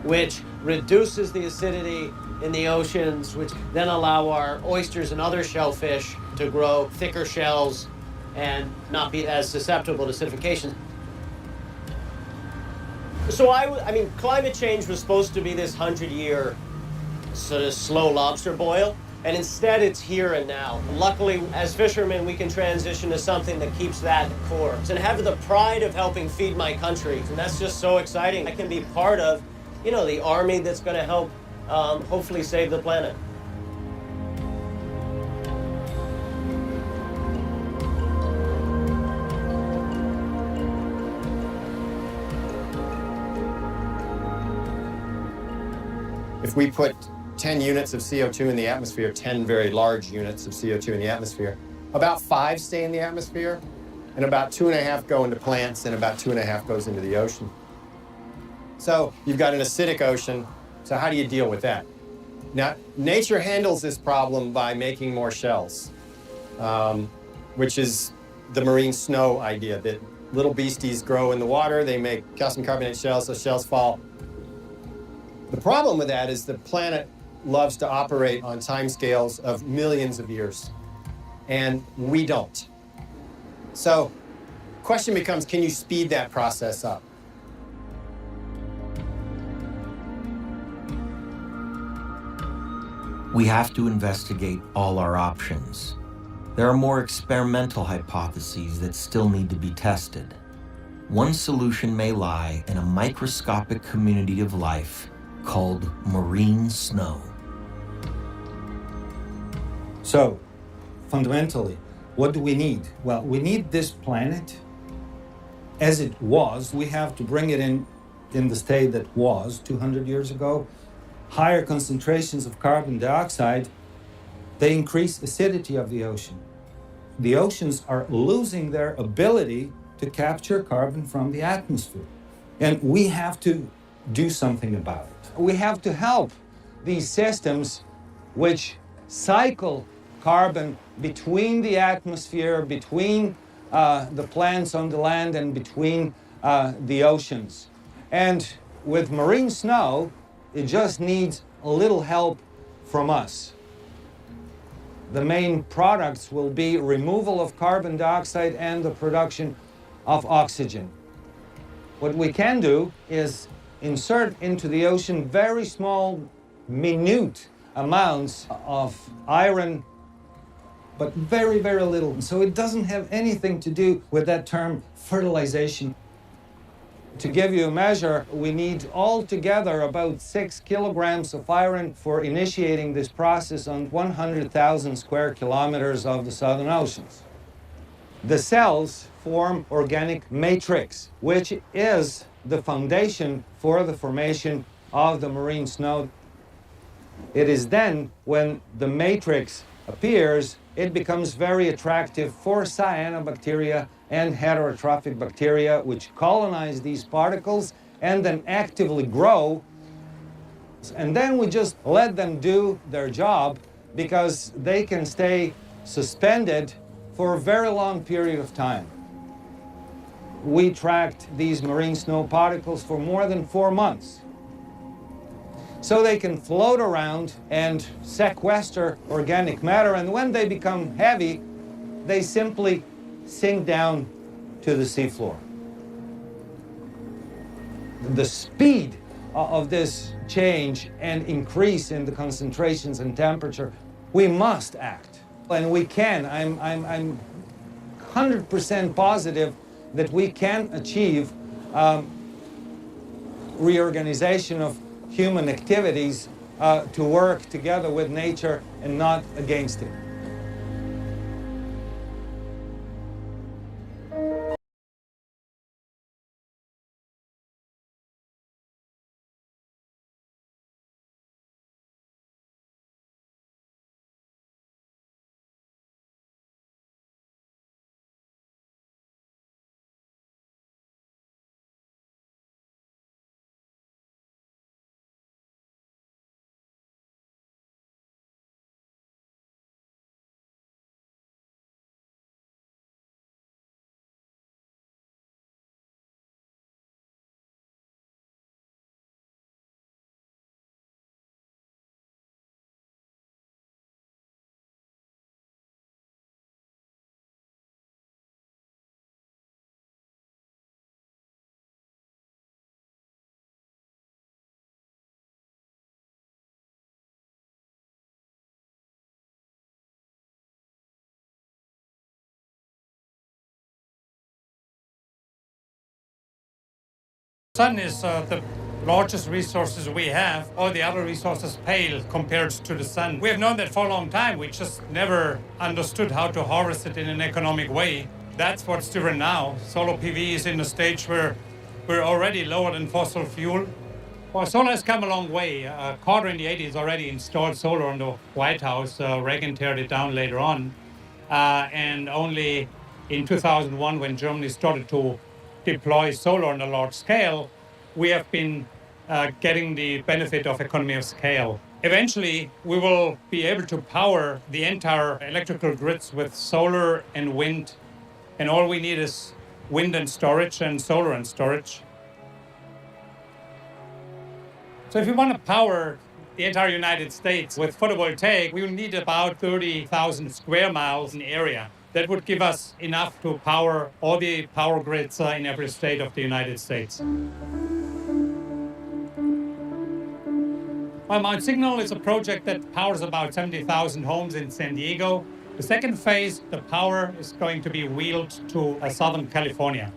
[SPEAKER 3] which reduces the acidity in the oceans, which then allow our oysters and other shellfish to grow thicker shells and not be as susceptible to acidification. So I mean, climate change was supposed to be this 100-year sort of slow lobster boil. And instead, it's here and now. Luckily, as fishermen, we can transition to something that keeps that core and have the pride of helping feed my country. And that's just so exciting. I can be part of, you know, the army that's going to help hopefully save the planet.
[SPEAKER 4] If we put 10 units of CO2 in the atmosphere, 10 very large units of CO2 in the atmosphere, about 5 stay in the atmosphere, and about 2.5 go into plants, and about 2.5 goes into the ocean. So you've got an acidic ocean, so how do you deal with that? Now, nature handles this problem by making more shells, which is the marine snow idea, that little beasties grow in the water, they make calcium carbonate shells, those shells fall. The problem with that is the planet loves to operate on timescales of millions of years, and we don't. So, question becomes, can you speed that process up?
[SPEAKER 1] We have to investigate all our options. There are more experimental hypotheses that still need to be tested. One solution may lie in a microscopic community of life called marine snow.
[SPEAKER 5] So, fundamentally, what do we need? Well, we need this planet as it was. We have to bring it in the state that was 200 years ago. Higher concentrations of carbon dioxide, they increase acidity of the ocean. The oceans are losing their ability to capture carbon from the atmosphere. And we have to do something about it. We have to help these systems which cycle carbon between the atmosphere, between the plants on the land and between the oceans. And with marine snow, it just needs a little help from us. The main products will be removal of carbon dioxide and the production of oxygen. What we can do is insert into the ocean very small, minute amounts of iron, but very, very little. So it doesn't have anything to do with that term fertilization. To give you a measure, we need altogether about 6 kilograms of iron for initiating this process on 100,000 square kilometers of the Southern Oceans. The cells form organic matrix, which is the foundation for the formation of the marine snow. It is then when the matrix appears, it becomes very attractive for cyanobacteria and heterotrophic bacteria, which colonize these particles and then actively grow. And then we just let them do their job because they can stay suspended for a very long period of time. We tracked these marine snow particles for more than 4 months. So they can float around and sequester organic matter, and when they become heavy, they simply sink down to the seafloor. The speed of this change and increase in the concentrations and temperature, we must act, and we can. I'm 100% positive that we can achieve reorganization of human activities to work together with nature and not against it.
[SPEAKER 7] Sun is the largest resources we have. All the other resources pale compared to the sun. We have known that for a long time. We just never understood how to harvest it in an economic way. That's what's different now. Solar PV is in a stage where we're already lower than fossil fuel. Well, solar has come a long way. Carter in the 80s already installed solar on the White House. Reagan teared it down later on. And only in 2001, when Germany started to deploy solar on a large scale, we have been getting the benefit of economy of scale. Eventually, we will be able to power the entire electrical grids with solar and wind, and all we need is wind and storage and solar and storage. So if we want to power the entire United States with photovoltaic, we will need about 30,000 square miles in area. That would give us enough to power all the power grids in every state of the United States. Well, Mount Signal is a project that powers about 70,000 homes in San Diego. The second phase, the power is going to be wheeled to Southern California.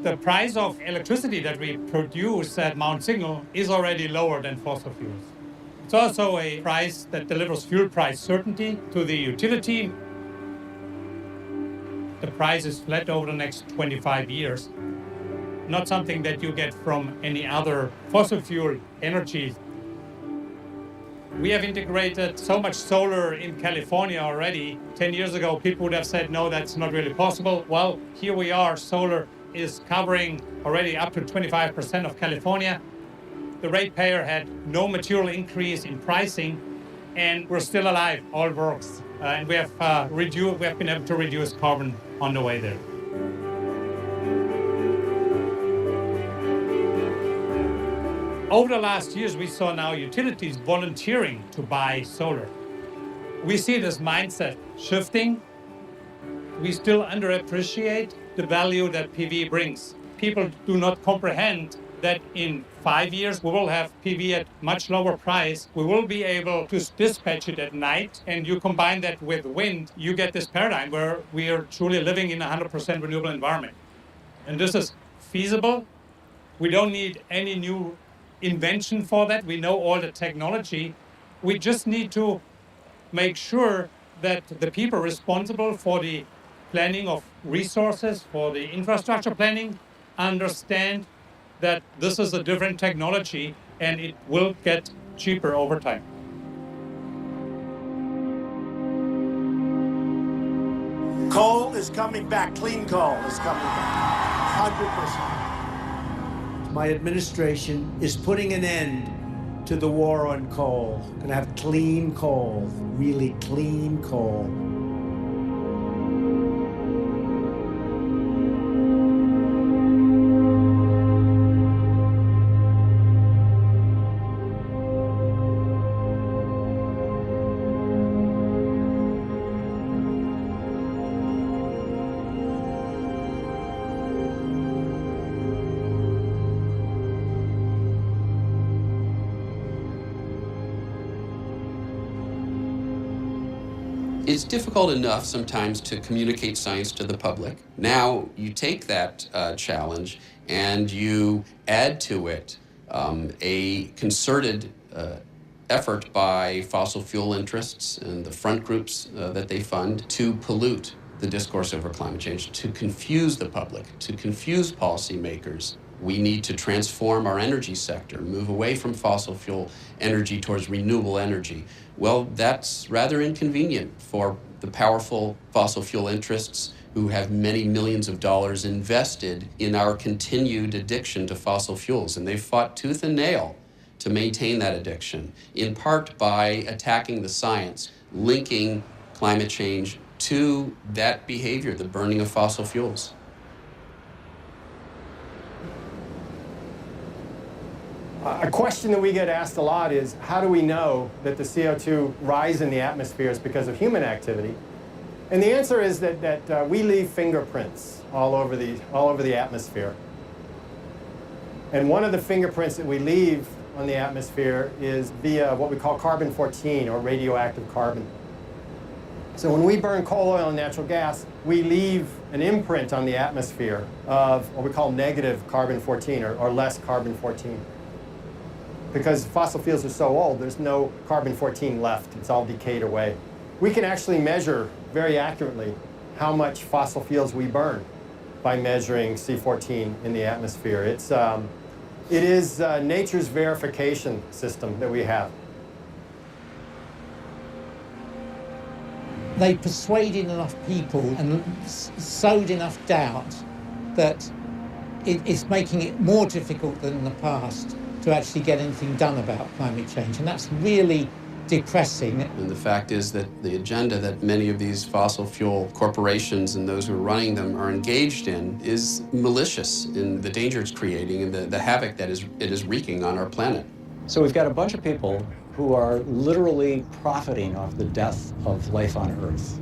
[SPEAKER 7] The price of electricity that we produce at Mount Signal is already lower than fossil fuels. It's also a price that delivers fuel price certainty to the utility. The price is flat over the next 25 years. Not something that you get from any other fossil fuel energy. We have integrated so much solar in California already. 10 years ago, people would have said, no, that's not really possible. Well, here we are. Solar is covering already up to 25% of California. The ratepayer had no material increase in pricing, and we're still alive, all works. And we have been able to reduce carbon on the way there. Over the last years, we saw now utilities volunteering to buy solar. We see this mindset shifting. We still underappreciate the value that PV brings. People do not comprehend that in 5 years, we will have PV at much lower price. We will be able to dispatch it at night, and you combine that with wind, you get this paradigm where we are truly living in a 100% renewable environment. And this is feasible. We don't need any new invention for that. We know all the technology. We just need to make sure that the people responsible for the planning of resources, for the infrastructure planning, understand that this is a different technology and it will get cheaper over time.
[SPEAKER 8] Coal is coming back. Clean coal is coming back. 100%. My administration is putting an end to the war on coal. We're gonna have clean coal, really clean coal.
[SPEAKER 6] It's difficult enough sometimes to communicate science to the public. Now you take that challenge and you add to it a concerted effort by fossil fuel interests and the front groups that they fund to pollute the discourse over climate change, to confuse the public, to confuse policymakers. We need to transform our energy sector, move away from fossil fuel energy towards renewable energy. Well, that's rather inconvenient for the powerful fossil fuel interests who have many millions of dollars invested in our continued addiction to fossil fuels. And they've fought tooth and nail to maintain that addiction, in part by attacking the science, linking climate change to that behavior, the burning of fossil fuels.
[SPEAKER 4] A question that we get asked a lot is, how do we know that the CO2 rise in the atmosphere is because of human activity? And the answer is that we leave fingerprints all over the atmosphere. And one of the fingerprints that we leave on the atmosphere is via what we call carbon-14, or radioactive carbon. So when we burn coal, oil, and natural gas, we leave an imprint on the atmosphere of what we call negative carbon-14, or less carbon-14. Because fossil fuels are so old, there's no carbon-14 left. It's all decayed away. We can actually measure very accurately how much fossil fuels we burn by measuring C14 in the atmosphere. It is nature's verification system that we have.
[SPEAKER 10] They persuaded enough people and sowed enough doubt that it's making it more difficult than in the past to actually get anything done about climate change. And that's really depressing.
[SPEAKER 6] And the fact is that the agenda that many of these fossil fuel corporations and those who are running them are engaged in is malicious in the danger it's creating and the havoc that it is wreaking on our planet.
[SPEAKER 9] So we've got a bunch of people who are literally profiting off the death of life on Earth.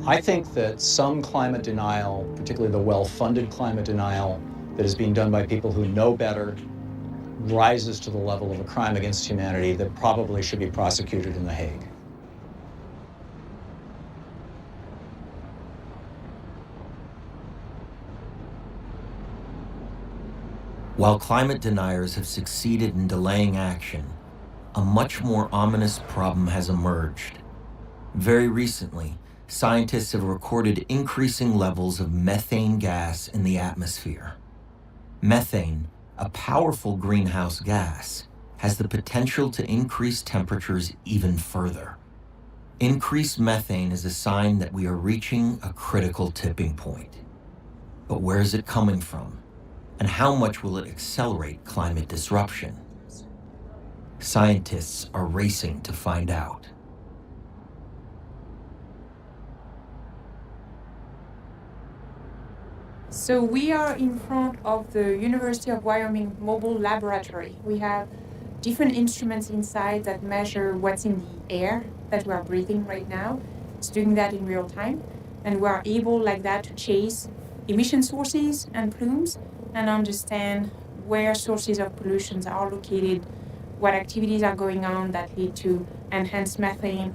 [SPEAKER 9] I think that some climate denial, particularly the well-funded climate denial that is being done by people who know better, rises to the level of a crime against humanity that probably should be prosecuted in The Hague.
[SPEAKER 1] While climate deniers have succeeded in delaying action, a much more ominous problem has emerged. Very recently, scientists have recorded increasing levels of methane gas in the atmosphere. Methane, a powerful greenhouse gas, has the potential to increase temperatures even further. Increased methane is a sign that we are reaching a critical tipping point. But where is it coming from? And how much will it accelerate climate disruption? Scientists are racing to find out.
[SPEAKER 11] So we are in front of the University of Wyoming Mobile Laboratory. We have different instruments inside that measure what's in the air that we are breathing right now. It's doing that in real time. And we are able like that to chase emission sources and plumes and understand where sources of pollutions are located, what activities are going on that lead to enhanced methane.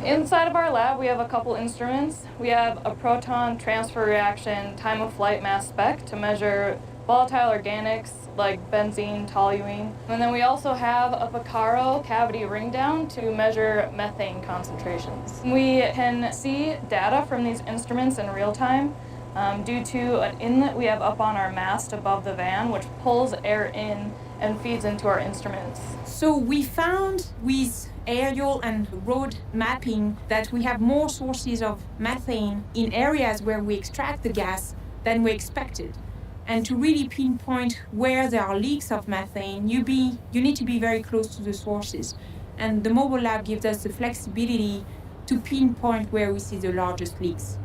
[SPEAKER 12] Inside of our lab, we have a couple instruments. We have a proton transfer reaction time of flight mass spec to measure volatile organics like benzene, toluene. And then we also have a Picaro cavity ring down to measure methane concentrations. We can see data from these instruments in real time due to an inlet we have up on our mast above the van, which pulls air in and feeds into our instruments.
[SPEAKER 11] So we found with aerial and road mapping that we have more sources of methane in areas where we extract the gas than we expected. And to really pinpoint where there are leaks of methane, you need to be very close to the sources. And the mobile lab gives us the flexibility to pinpoint where we see the largest leaks.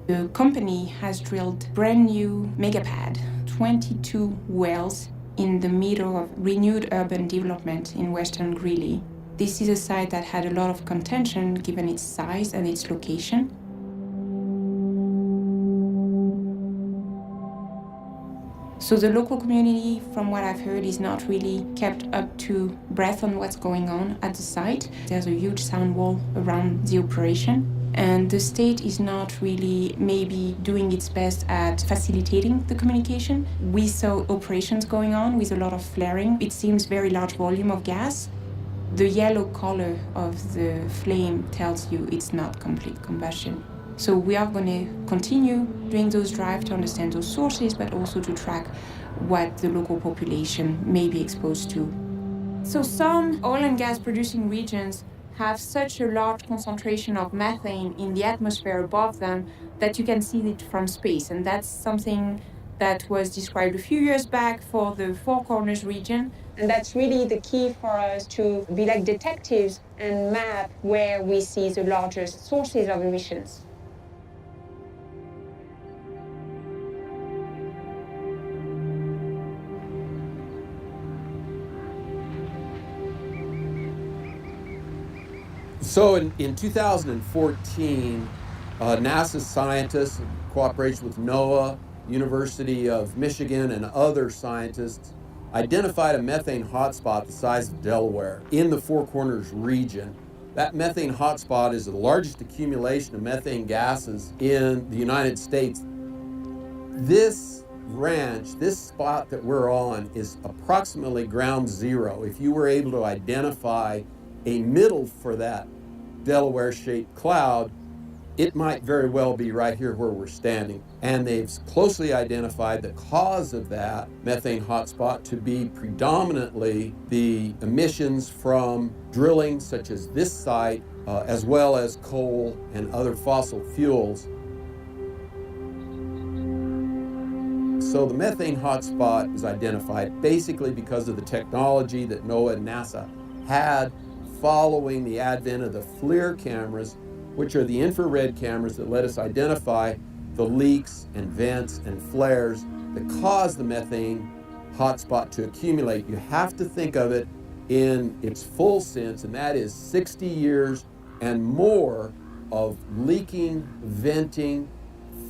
[SPEAKER 11] The company has drilled brand new megapad, 22 wells in the middle of renewed urban development in Western Greeley. This is a site that had a lot of contention given its size and its location. So the local community, from what I've heard, is not really kept up to breath on what's going on at the site. There's a huge sound wall around the operation. And the state is not really maybe doing its best at facilitating the communication. We saw operations going on with a lot of flaring. It seems very large volume of gas. The yellow color of the flame tells you it's not complete combustion. So we are going to continue doing those drives to understand those sources, but also to track what the local population may be exposed to. So some oil and gas producing regions have such a large concentration of methane in the atmosphere above them that you can see it from space. And that's something that was described a few years back for the Four Corners region.
[SPEAKER 13] And that's really the key for us to be like detectives and map where we see the largest sources of emissions.
[SPEAKER 24] So in 2014, NASA scientists, in cooperation with NOAA, University of Michigan, and other scientists, identified a methane hotspot the size of Delaware in the Four Corners region. That methane hotspot is the largest accumulation of methane gases in the United States. This ranch, this spot that we're on, is approximately ground zero. If you were able to identify a middle for that Delaware-shaped cloud, it might very well be right here where we're standing. And they've closely identified the cause of that methane hotspot to be predominantly the emissions from drilling, such as this site, as well as coal and other fossil fuels. So the methane hotspot was identified basically because of the technology that NOAA and NASA had following the advent of the FLIR cameras, which are the infrared cameras that let us identify the leaks and vents and flares that cause the methane hotspot to accumulate. You have to think of it in its full sense, and that is 60 years and more of leaking, venting,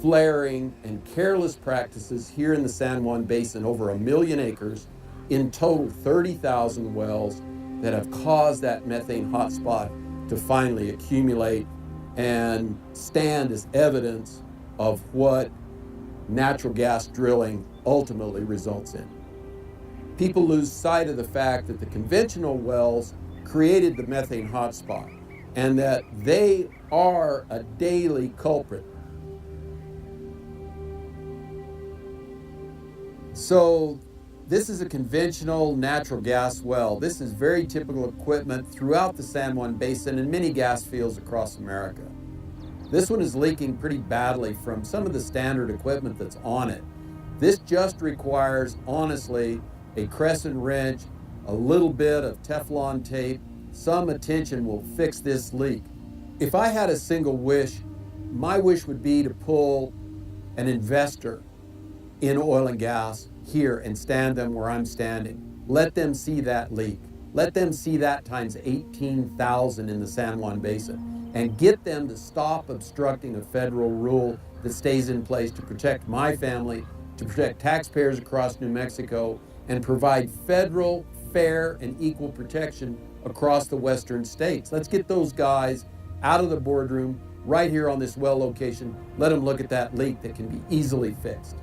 [SPEAKER 24] flaring, and careless practices here in the San Juan Basin, over 1 million acres, in total 30,000 wells, that have caused that methane hotspot to finally accumulate and stand as evidence of what natural gas drilling ultimately results in. People lose sight of the fact that the conventional wells created the methane hotspot and that they are a daily culprit. So this is a conventional natural gas well. This is very typical equipment throughout the San Juan Basin and many gas fields across America. This one is leaking pretty badly from some of the standard equipment that's on it. This just requires, honestly, a crescent wrench, a little bit of Teflon tape, some attention will fix this leak. If I had a single wish, my wish would be to pull an investor in oil and gas here and stand them where I'm standing. Let them see that leak. Let them see that times 18,000 in the San Juan Basin and get them to stop obstructing a federal rule that stays in place to protect my family, to protect taxpayers across New Mexico, and provide federal, fair, and equal protection across the western states. Let's get those guys out of the boardroom right here on this well location. Let them look at that leak that can be easily fixed.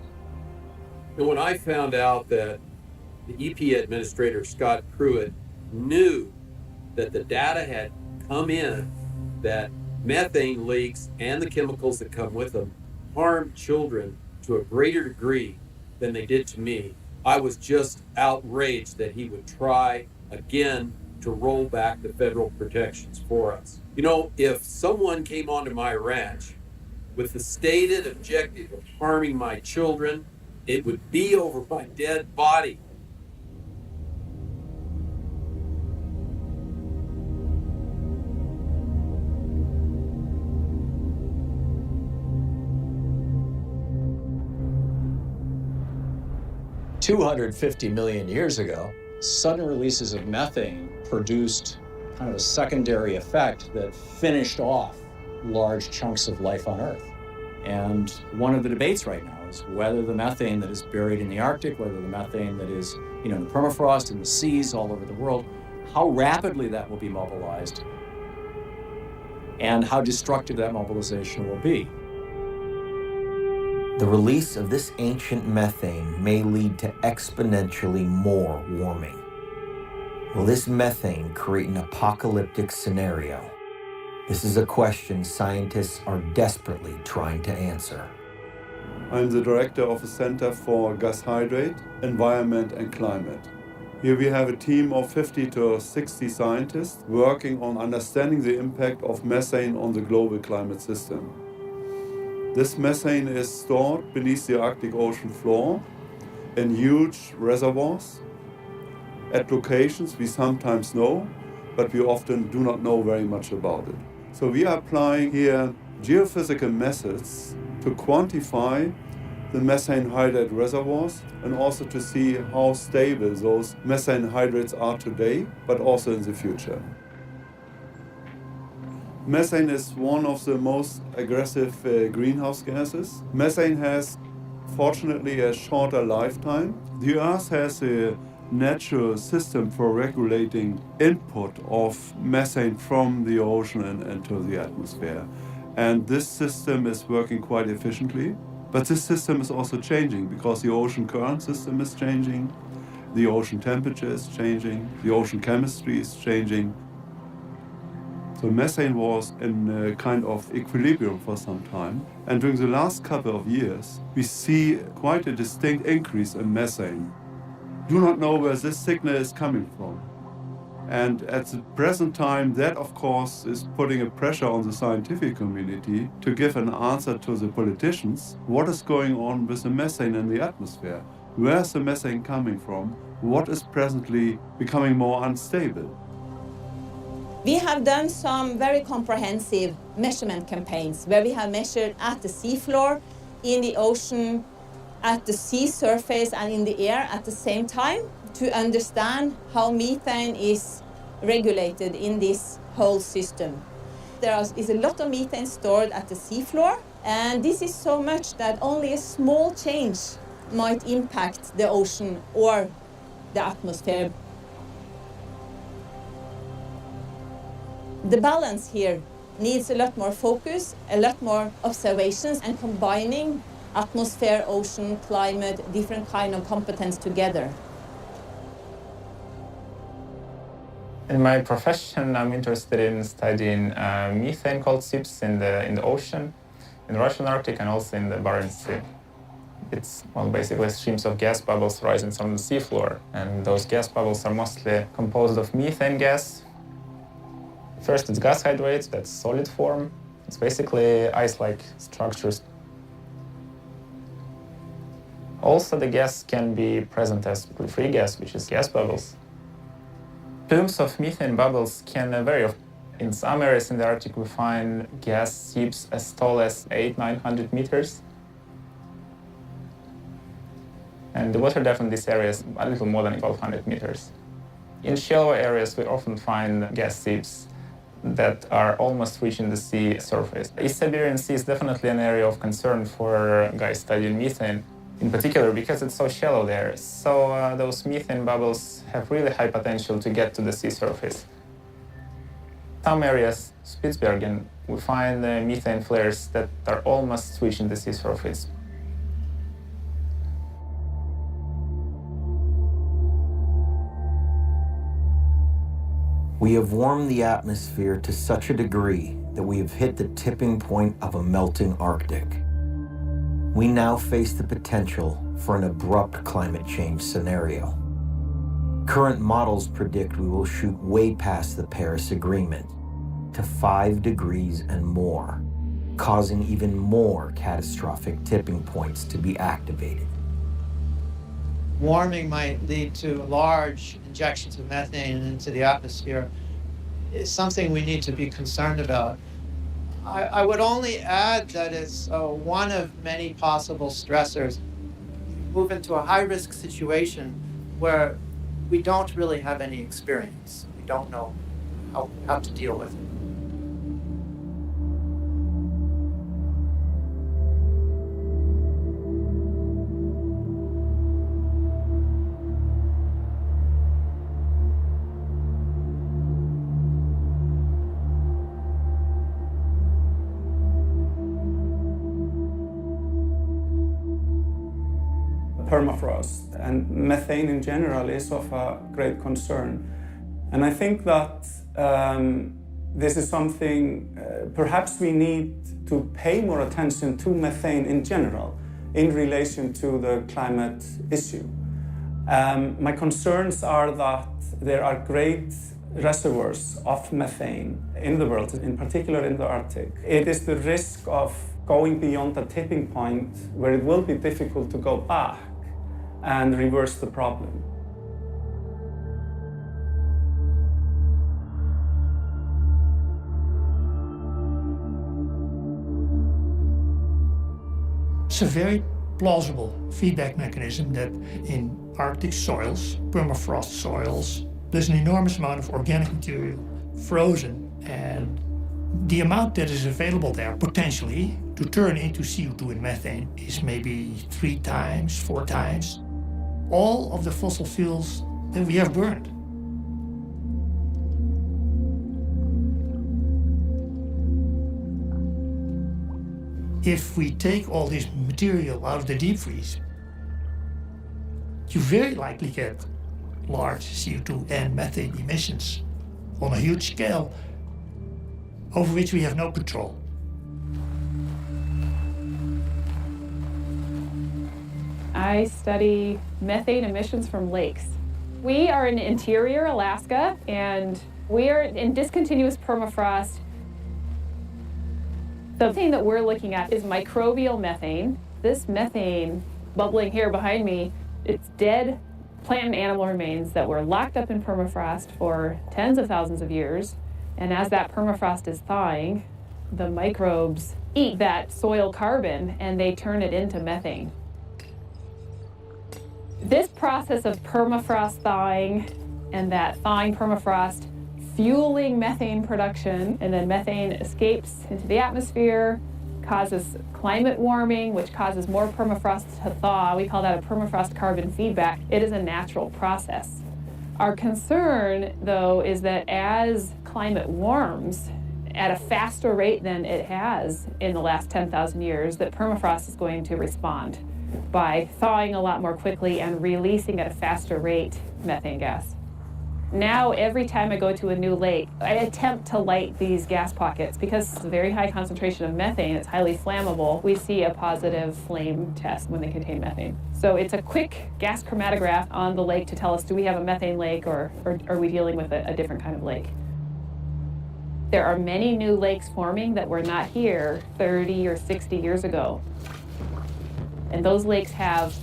[SPEAKER 15] And when I found out that the EPA Administrator, Scott Pruitt, knew that the data had come in that methane leaks and the chemicals that come with them harm children to a greater degree than they did to me, I was just outraged that he would try again to roll back the federal protections for us. You know, if someone came onto my ranch with the stated objective of harming my children, it would be over my dead body.
[SPEAKER 9] $250 million years ago, sudden releases of methane produced kind of a secondary effect that finished off large chunks of life on Earth. And one of the debates right now is whether the methane that is buried in the Arctic, whether the methane that is, in the permafrost, in the seas all over the world, how rapidly that will be mobilized and how destructive that mobilization will be.
[SPEAKER 1] The release of this ancient methane may lead to exponentially more warming. Will this methane create an apocalyptic scenario? This is a question scientists are desperately trying to answer.
[SPEAKER 16] I'm the director of the Center for Gas Hydrate, Environment and Climate. Here we have a team of 50 to 60 scientists working on understanding the impact of methane on the global climate system. This methane is stored beneath the Arctic Ocean floor in huge reservoirs at locations we sometimes know, but we often do not know very much about it. So we are applying here geophysical methods to quantify the methane hydrate reservoirs and also to see how stable those methane hydrates are today, but also in the future. Methane is one of the most aggressive greenhouse gases. Methane has, fortunately, a shorter lifetime. The Earth has a natural system for regulating input of methane from the ocean and into the atmosphere. And this system is working quite efficiently. But this system is also changing because the ocean current system is changing, the ocean temperature is changing, the ocean chemistry is changing. So methane was in a kind of equilibrium for some time. And during the last couple of years, we see quite a distinct increase in methane. Do not know where this signal is coming from. And at the present time, that of course is putting a pressure on the scientific community to give an answer to the politicians. What is going on with the methane in the atmosphere? Where is the methane coming from? What is presently becoming more unstable?
[SPEAKER 17] We have done some very comprehensive measurement campaigns where we have measured at the seafloor, in the ocean, at the sea surface and in the air at the same time to understand how methane is regulated in this whole system. There is a lot of methane stored at the seafloor, and this is so much that only a small change might impact the ocean or the atmosphere. The balance here needs a lot more focus, a lot more observations, and combining atmosphere, ocean, climate, different kind of competence together.
[SPEAKER 18] In my profession, I'm interested in studying methane cold seeps in the ocean, in the Russian Arctic, and also in the Barents Sea. It's basically streams of gas bubbles rising from the seafloor, and those gas bubbles are mostly composed of methane gas. First, it's gas hydrates, that's solid form. It's basically ice-like structures. Also, the gas can be present as free gas, which is gas bubbles. Plumes of methane bubbles can vary. In some areas in the Arctic, we find gas seeps as tall as 800-900 meters. And the water depth in these areas a little more than 1,200 meters. In shallow areas, we often find gas seeps that are almost reaching the sea surface. East Siberian Sea is definitely an area of concern for guys studying methane, in particular because it's so shallow there. So those methane bubbles have really high potential to get to the sea surface. Some areas, Spitsbergen, we find methane flares that are almost reaching the sea surface.
[SPEAKER 1] We have warmed the atmosphere to such a degree that we have hit the tipping point of a melting Arctic. We now face the potential for an abrupt climate change scenario. Current models predict we will shoot way past the Paris Agreement to 5 degrees and more, causing even more catastrophic tipping points to be activated.
[SPEAKER 10] Warming might lead to large injections of methane into the atmosphere. It's something we need to be concerned about. I would only add that it's one of many possible stressors. We move into a high-risk situation where we don't really have any experience. We don't know how to deal with it.
[SPEAKER 19] Permafrost and methane in general is of a great concern. And I think that this is something perhaps we need to pay more attention to methane in general in relation to the climate issue. My concerns are that there are great reservoirs of methane in the world, in particular in the Arctic. It is the risk of going beyond a tipping point where it will be difficult to go back and reverse the problem.
[SPEAKER 20] It's a very plausible feedback mechanism that in Arctic soils, permafrost soils, there's an enormous amount of organic material frozen, and the amount that is available there potentially to turn into CO2 and methane is maybe 3 times, 4 times all of the fossil fuels that we have burned. If we take all this material out of the deep freeze, you very likely get large CO2 and methane emissions on a huge scale over which we have no control.
[SPEAKER 21] I study methane emissions from lakes. We are in interior Alaska, and we are in discontinuous permafrost. The thing that we're looking at is microbial methane. This methane bubbling here behind me, it's dead plant and animal remains that were locked up in permafrost for tens of thousands of years. And as that permafrost is thawing, the microbes eat that soil carbon and they turn it into methane. This process of permafrost thawing and that thawing permafrost fueling methane production, and then methane escapes into the atmosphere, causes climate warming, which causes more permafrost to thaw. We call that a permafrost carbon feedback. It is a natural process. Our concern, though, is that as climate warms at a faster rate than it has in the last 10,000 years, that permafrost is going to respond by thawing a lot more quickly and releasing at a faster rate methane gas. Now, every time I go to a new lake, I attempt to light these gas pockets because it's a very high concentration of methane. It's highly flammable. We see a positive flame test when they contain methane. So it's a quick gas chromatograph on the lake to tell us, do we have a methane lake or are we dealing with a different kind of lake? There are many new lakes forming that were not here 30 or 60 years ago. And those lakes have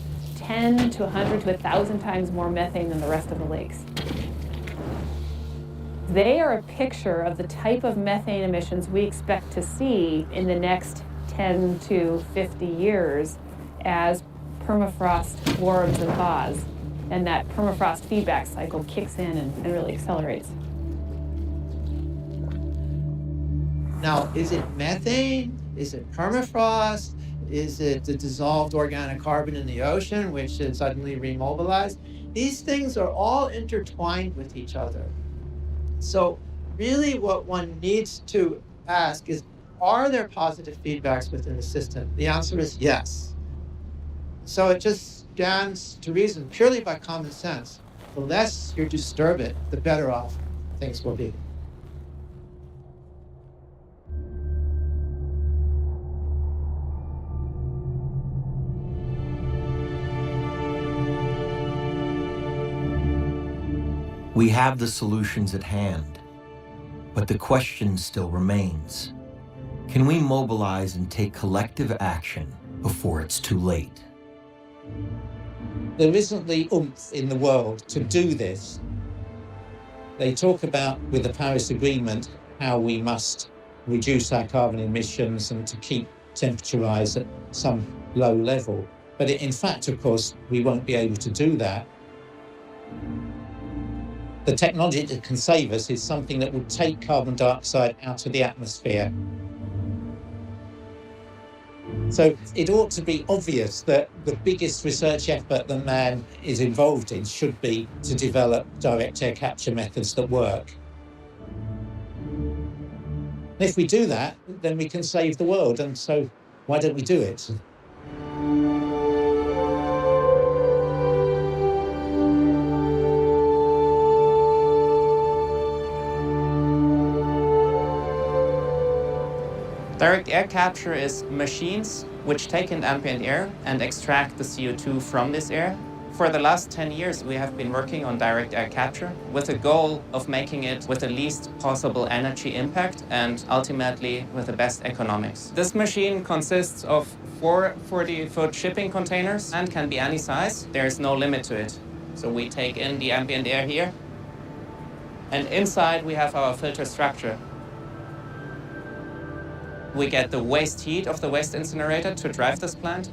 [SPEAKER 21] 10 to 100 to 1,000 times more methane than the rest of the lakes. They are a picture of the type of methane emissions we expect to see in the next 10 to 50 years as permafrost warms and thaws, and that permafrost feedback cycle kicks in and really accelerates.
[SPEAKER 10] Now, is it methane? Is it permafrost? Is it the dissolved organic carbon in the ocean, which is suddenly remobilized? These things are all intertwined with each other. So really what one needs to ask is, are there positive feedbacks within the system? The answer is yes. So it just stands to reason, purely by common sense, the less you disturb it, the better off things will be.
[SPEAKER 1] We have the solutions at hand, but the question still remains. Can we mobilize and take collective action before it's too late?
[SPEAKER 10] There isn't the oomph in the world to do this. They talk about, with the Paris Agreement, how we must reduce our carbon emissions and to keep temperature rise at some low level. But in fact, of course, we won't be able to do that. The technology that can save us is something that will take carbon dioxide out of the atmosphere. So it ought to be obvious that the biggest research effort that man is involved in should be to develop direct air capture methods that work. And if we do that, then we can save the world. And so why don't we do it?
[SPEAKER 2] Direct air capture is machines which take in ambient air and extract the CO2 from this air. For the last 10 years, we have been working on direct air capture with the goal of making it with the least possible energy impact and ultimately with the best economics. This machine consists of 4 40-foot shipping containers and can be any size. There is no limit to it. So we take in the ambient air here, and inside we have our filter structure. We get the waste heat of the waste incinerator to drive this plant.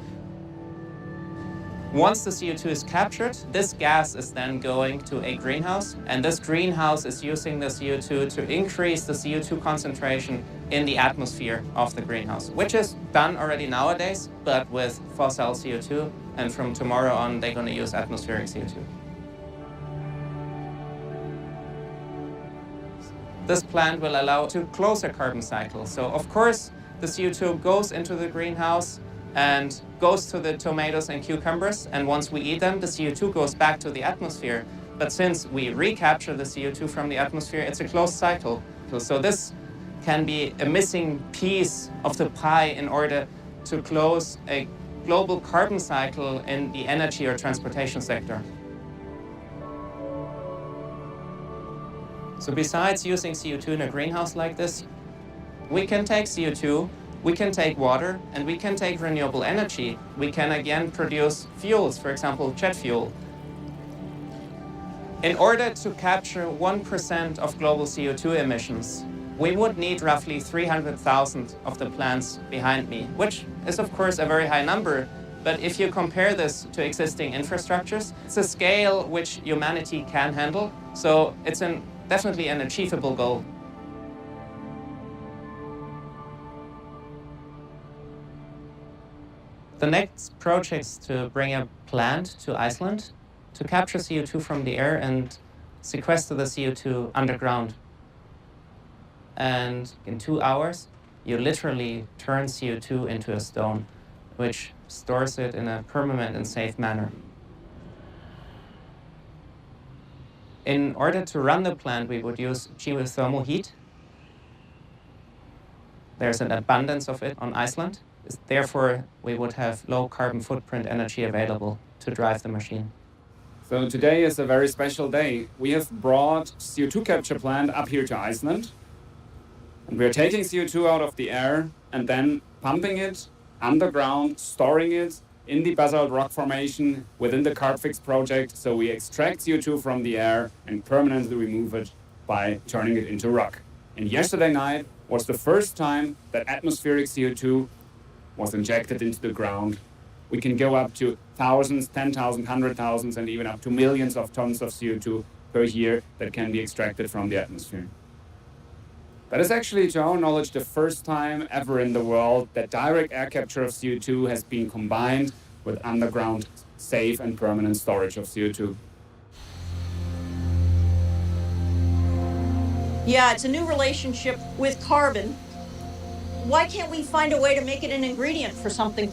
[SPEAKER 2] Once the CO2 is captured, this gas is then going to a greenhouse, and this greenhouse is using the CO2 to increase the CO2 concentration in the atmosphere of the greenhouse, which is done already nowadays, but with fossil CO2, and from tomorrow on, they're going to use atmospheric CO2. This plant will allow to close a carbon cycle. So of course, the CO2 goes into the greenhouse and goes to the tomatoes and cucumbers. And once we eat them, the CO2 goes back to the atmosphere. But since we recapture the CO2 from the atmosphere, it's a closed cycle. So this can be a missing piece of the pie in order to close a global carbon cycle in the energy or transportation sector. So besides using CO2 in a greenhouse like this, we can take CO2, we can take water, and we can take renewable energy. We can again produce fuels, for example, jet fuel. In order to capture 1% of global CO2 emissions, we would need roughly 300,000 of the plants behind me, which is of course a very high number. But if you compare this to existing infrastructures, it's a scale which humanity can handle. So it's definitely an achievable goal. The next project is to bring a plant to Iceland to capture CO2 from the air and sequester the CO2 underground. And in 2 hours, you literally turn CO2 into a stone, which stores it in a permanent and safe manner. In order to run the plant, we would use geothermal heat. There's an abundance of it on Iceland. Therefore, we would have low carbon footprint energy available to drive the machine.
[SPEAKER 14] So today is a very special day. We have brought CO2 capture plant up here to Iceland. And we're taking CO2 out of the air and then pumping it underground, storing it, in the basalt rock formation within the Carbfix project. So we extract CO2 from the air and permanently remove it by turning it into rock. And yesterday night was the first time that atmospheric CO2 was injected into the ground. We can go up to thousands, 10,000, 100,000, and even up to millions of tons of CO2 per year that can be extracted from the atmosphere. That is actually, to our knowledge, the first time ever in the world that direct air capture of CO2 has been combined with underground safe and permanent storage of CO2.
[SPEAKER 3] Yeah, it's a new relationship with carbon. Why can't we find a way to make it an ingredient for something?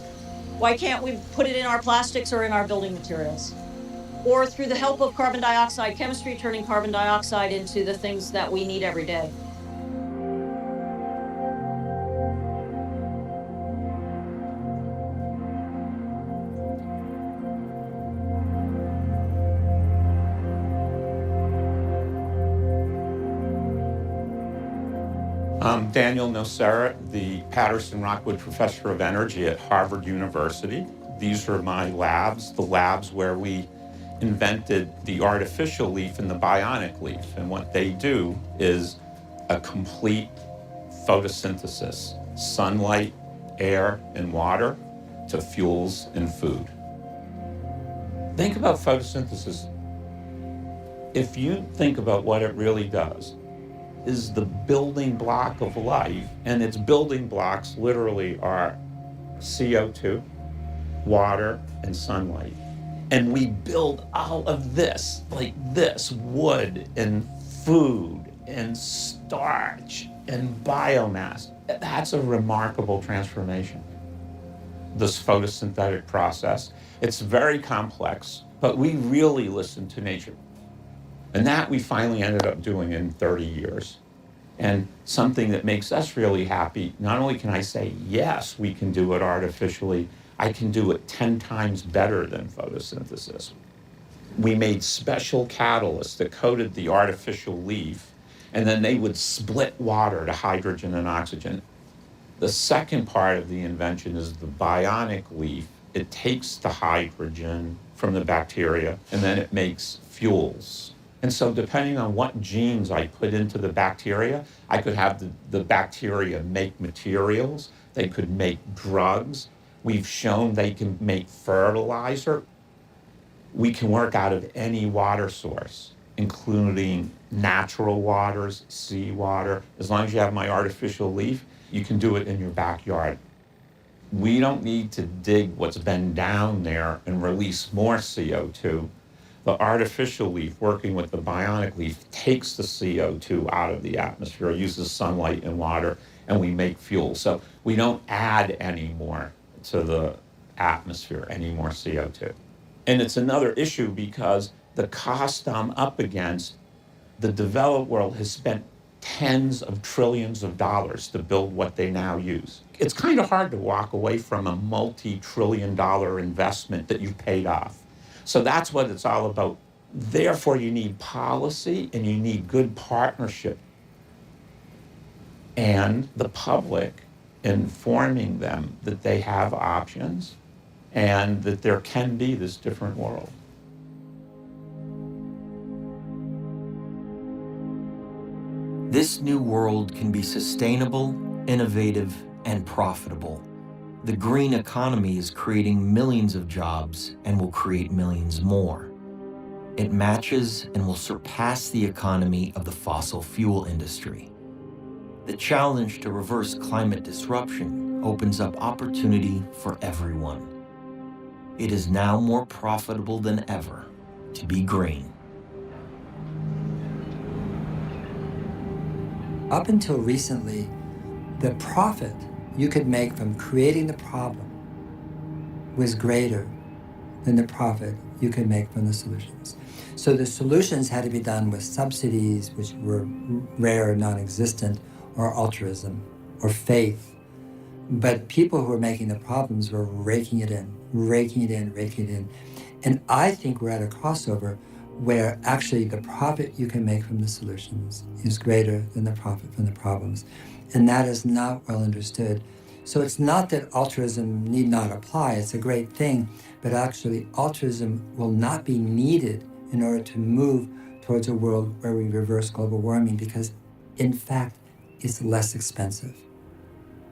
[SPEAKER 3] Why can't we put it in our plastics or in our building materials? Or through the help of carbon dioxide chemistry, turning carbon dioxide into the things that we need every day.
[SPEAKER 5] I'm Daniel Nocera, the Patterson Rockwood Professor of Energy at Harvard University. These are my labs, the labs where we invented the artificial leaf and the bionic leaf. And what they do is a complete photosynthesis, sunlight, air, and water to fuels and food. Think about photosynthesis. If you think about what it really does, is the building block of life, and its building blocks literally are CO2, water, and sunlight. And we build all of this, like this, wood and food and starch and biomass. That's a remarkable transformation. This photosynthetic process, it's very complex, but we really listen to nature. And that we finally ended up doing in 30 years. And something that makes us really happy, not only can I say, yes, we can do it artificially, I can do it 10 times better than photosynthesis. We made special catalysts that coated the artificial leaf, and then they would split water to hydrogen and oxygen. The second part of the invention is the bionic leaf. It takes the hydrogen from the bacteria, and then it makes fuels. And so depending on what genes I put into the bacteria, I could have the bacteria make materials, they could make drugs. We've shown they can make fertilizer. We can work out of any water source, including natural waters, seawater. As long as you have my artificial leaf, you can do it in your backyard. We don't need to dig what's been down there and release more CO2. The artificial leaf, working with the bionic leaf, takes the CO2 out of the atmosphere, uses sunlight and water, and we make fuel. So we don't add any more to the atmosphere, any more CO2. And it's another issue because the cost I'm up against, the developed world has spent tens of trillions of dollars to build what they now use. It's kind of hard to walk away from a multi-trillion-dollar investment that you paid off. So that's what it's all about. Therefore, you need policy and you need good partnership. And the public informing them that they have options and that there can be this different world.
[SPEAKER 1] This new world can be sustainable, innovative, and profitable. The green economy is creating millions of jobs and will create millions more. It matches and will surpass the economy of the fossil fuel industry. The challenge to reverse climate disruption opens up opportunity for everyone. It is now more profitable than ever to be green.
[SPEAKER 22] Up until recently, the profit you could make from creating the problem was greater than the profit you could make from the solutions. So the solutions had to be done with subsidies, which were rare, non-existent, or altruism, or faith. But people who were making the problems were raking it in. And I think we're at a crossover where actually the profit you can make from the solutions is greater than the profit from the problems. And that is not well understood. So it's not that altruism need not apply, it's a great thing, but actually altruism will not be needed in order to move towards a world where we reverse global warming because, in fact, it's less expensive.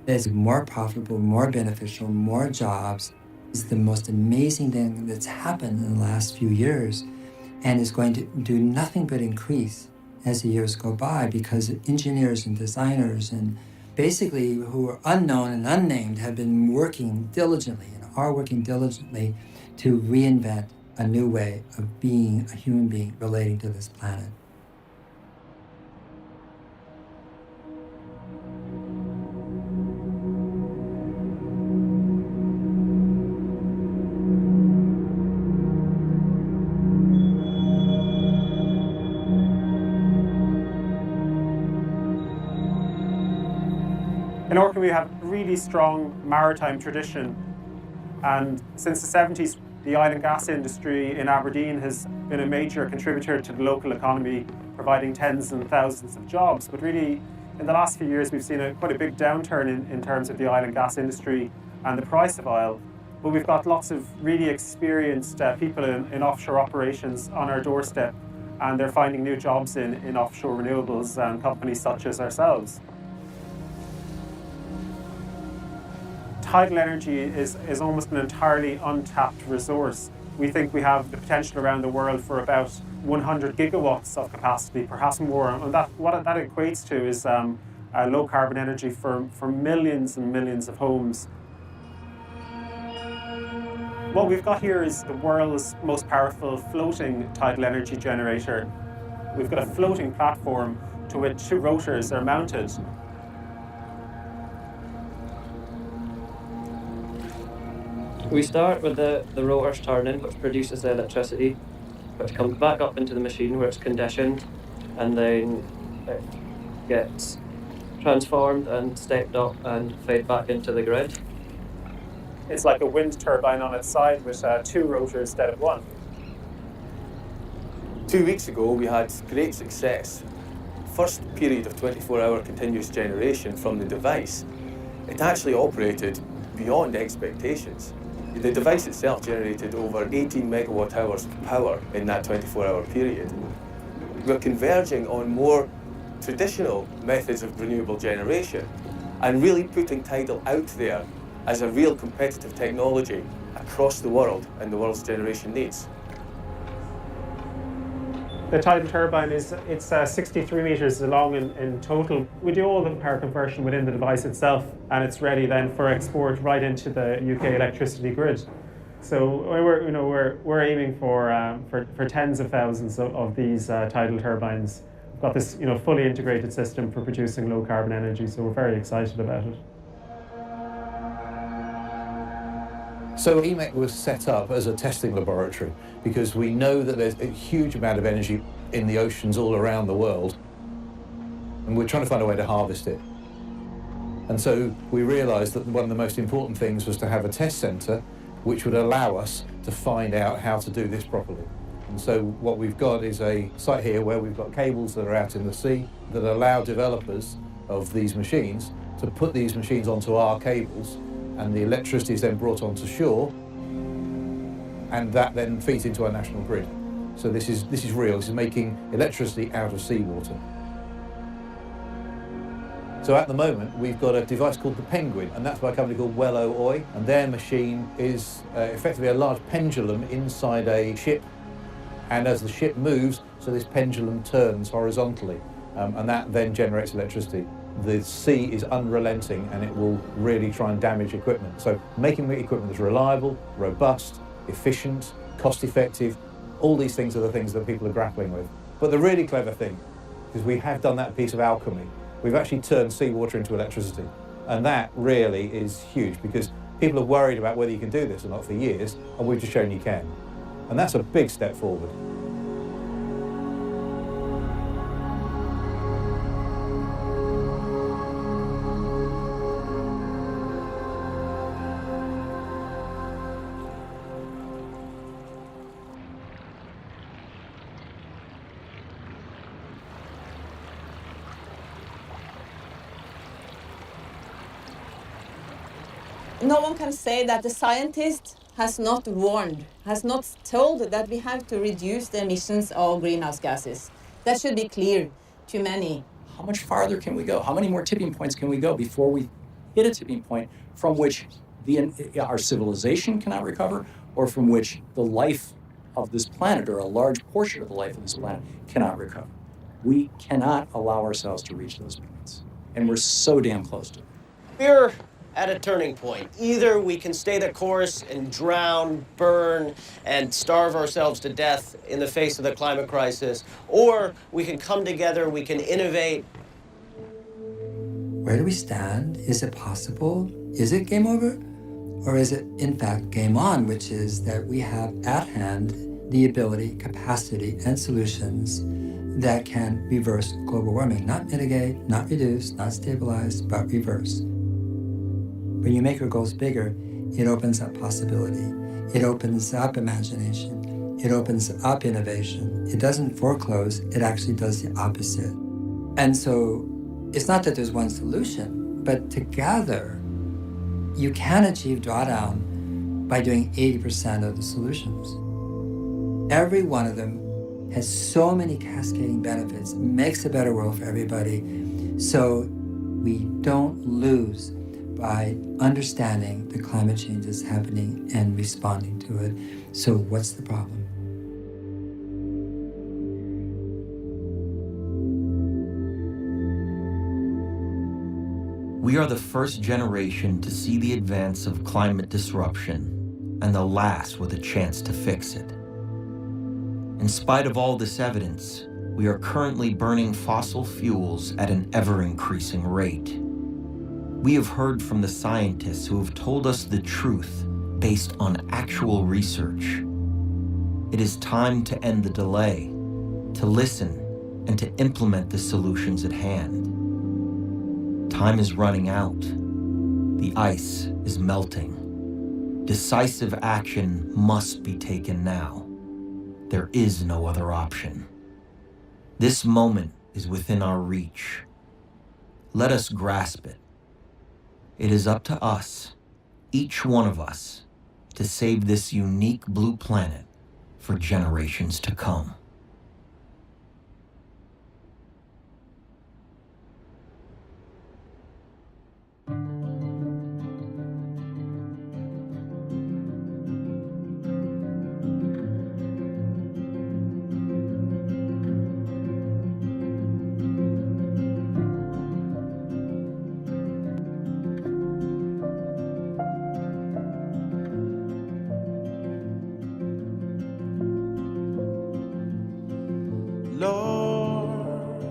[SPEAKER 22] It's more profitable, more beneficial, more jobs. It's the most amazing thing that's happened in the last few years and is going to do nothing but increase as the years go by because engineers and designers and basically who are unknown and unnamed have been working diligently and are working diligently to reinvent a new way of being a human being relating to this planet.
[SPEAKER 4] In Orkney, we have a really strong maritime tradition, and since the 70s, the oil and gas industry in Aberdeen has been a major contributor to the local economy, providing tens and thousands of jobs. But really, in the last few years, we've seen quite a big downturn in terms of the oil and gas industry and the price of oil. But we've got lots of really experienced people in offshore operations on our doorstep, and they're finding new jobs in offshore renewables and companies such as ourselves. Tidal energy is almost an entirely untapped resource. We think we have the potential around the world for about 100 gigawatts of capacity, perhaps more. And what that equates to is low carbon energy for millions and millions of homes. What we've got here is the world's most powerful floating tidal energy generator. We've got a floating platform to which 2 rotors are mounted.
[SPEAKER 7] We start with the rotors turning, which produces the electricity, which comes back up into the machine where it's conditioned, and then it gets transformed and stepped up and fed back into the grid.
[SPEAKER 4] It's like a wind turbine on its side with 2 rotors instead of 1.
[SPEAKER 8] 2 weeks ago, we had great success. First period of 24-hour continuous generation from the device. It actually operated beyond expectations. The device itself generated over 18 megawatt hours of power in that 24-hour period. We're converging on more traditional methods of renewable generation and really putting tidal out there as a real competitive technology across the world and the world's generation needs.
[SPEAKER 4] The tidal turbine it's 63 meters long in total. We do all the power conversion within the device itself, and it's ready then for export right into the UK electricity grid. So we're aiming for tens of thousands of these tidal turbines. We've got this fully integrated system for producing low carbon energy, so we're very excited about it.
[SPEAKER 23] So EMEC was set up as a testing laboratory because we know that there's a huge amount of energy in the oceans all around the world, and we're trying to find a way to harvest it. And so we realized that one of the most important things was to have a test center which would allow us to find out how to do this properly. And so what we've got is a site here where we've got cables that are out in the sea that allow developers of these machines to put these machines onto our cables, and the electricity is then brought onto shore, and that then feeds into our national grid. So this is real. This is making electricity out of seawater. So at the moment, we've got a device called the Penguin, and that's by a company called Wello Oy, and their machine is effectively a large pendulum inside a ship, and as the ship moves, so this pendulum turns horizontally, and that then generates electricity. The sea is unrelenting and it will really try and damage equipment. So making equipment that's reliable, robust, efficient, cost-effective, all these things are the things that people are grappling with. But the really clever thing, because we have done that piece of alchemy, we've actually turned seawater into electricity. And that really is huge because people are worried about whether you can do this or not for years, and we've just shown you can. And that's a big step forward.
[SPEAKER 17] no one can say that the scientist has not warned, has not told that we have to reduce the emissions of greenhouse gases. That should be clear to many.
[SPEAKER 9] How much farther can we go? How many more tipping points can we go before we hit a tipping point from which our civilization cannot recover, or from which the life of this planet, or a large portion of the life of this planet, cannot recover? We cannot allow ourselves to reach those points. And we're so damn close to it.
[SPEAKER 6] We're at a turning point. Either we can stay the course and drown, burn, and starve ourselves to death in the face of the climate crisis, or we can come together, we can innovate.
[SPEAKER 22] Where do we stand? Is it possible? Is it game over? Or is it, in fact, game on, which is that we have at hand the ability, capacity, and solutions that can reverse global warming, not mitigate, not reduce, not stabilize, but reverse. When you make your goals bigger, it opens up possibility. It opens up imagination. It opens up innovation. It doesn't foreclose, it actually does the opposite. And so it's not that there's one solution, but together you can achieve drawdown by doing 80% of the solutions. Every one of them has so many cascading benefits, makes a better world for everybody. So we don't lose by understanding the climate change is happening and responding to it. So what's the problem?
[SPEAKER 1] We are the first generation to see the advance of climate disruption and the last with a chance to fix it. In spite of all this evidence, we are currently burning fossil fuels at an ever-increasing rate. We have heard from the scientists who have told us the truth based on actual research. It is time to end the delay, to listen, and to implement the solutions at hand. Time is running out. The ice is melting. Decisive action must be taken now. There is no other option. This moment is within our reach. Let us grasp it. It is up to us, each one of us, to save this unique blue planet for generations to come.
[SPEAKER 11] Lord,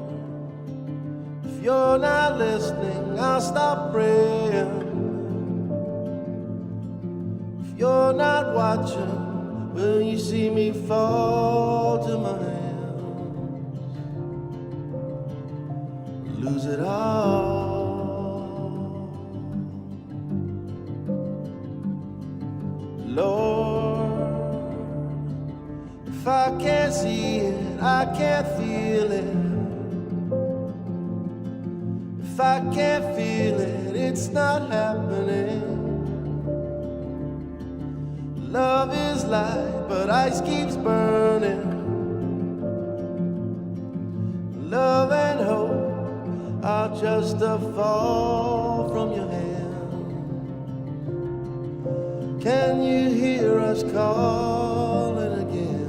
[SPEAKER 11] if you're not listening, I'll stop praying. If you're not watching, will you see me fall to my hands? Lose it all. Lord, if I can't see it, I can't feel it. If I can't feel it, it's not happening. Love is light, but ice keeps burning. Love and hope are just a fall from your hand. Can you hear us calling again?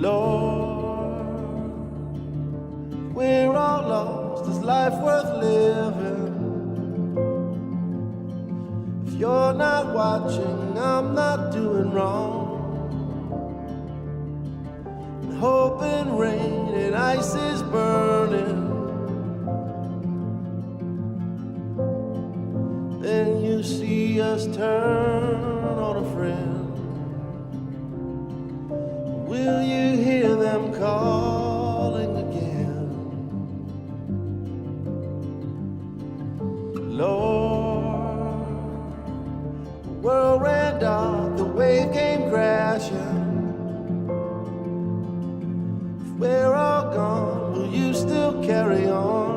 [SPEAKER 11] Lord, we're all lost. Is life worth living? If you're not watching, I'm not doing wrong. And hope and rain and ice is burning. Then you see us turn on a friend. Will you hear them calling again? Lord, the world ran dark, the wave came crashing. If we're all gone, will you still carry on?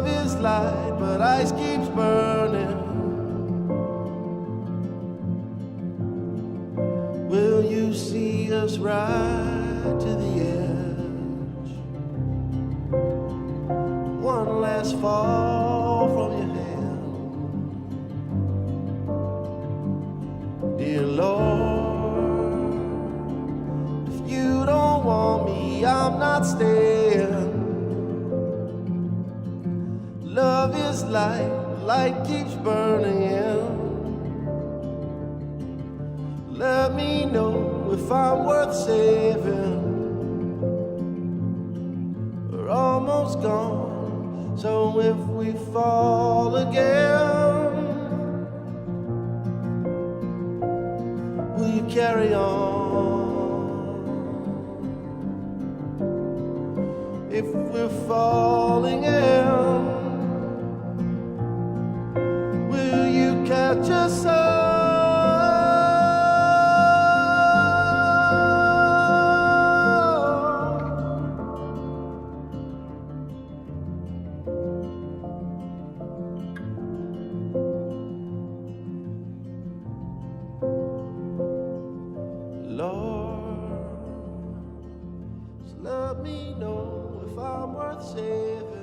[SPEAKER 11] Love is light, but ice keeps burning. Will you see us ride to the edge? One last fall from your hand. Dear Lord, if you don't want me, I'm not staying. Love is light, light keeps burning. Let me know if I'm worth saving. We're almost gone, so if we fall again, will you carry on? If we're falling in, will you catch us up? Lord, just let me know if I'm worth saving.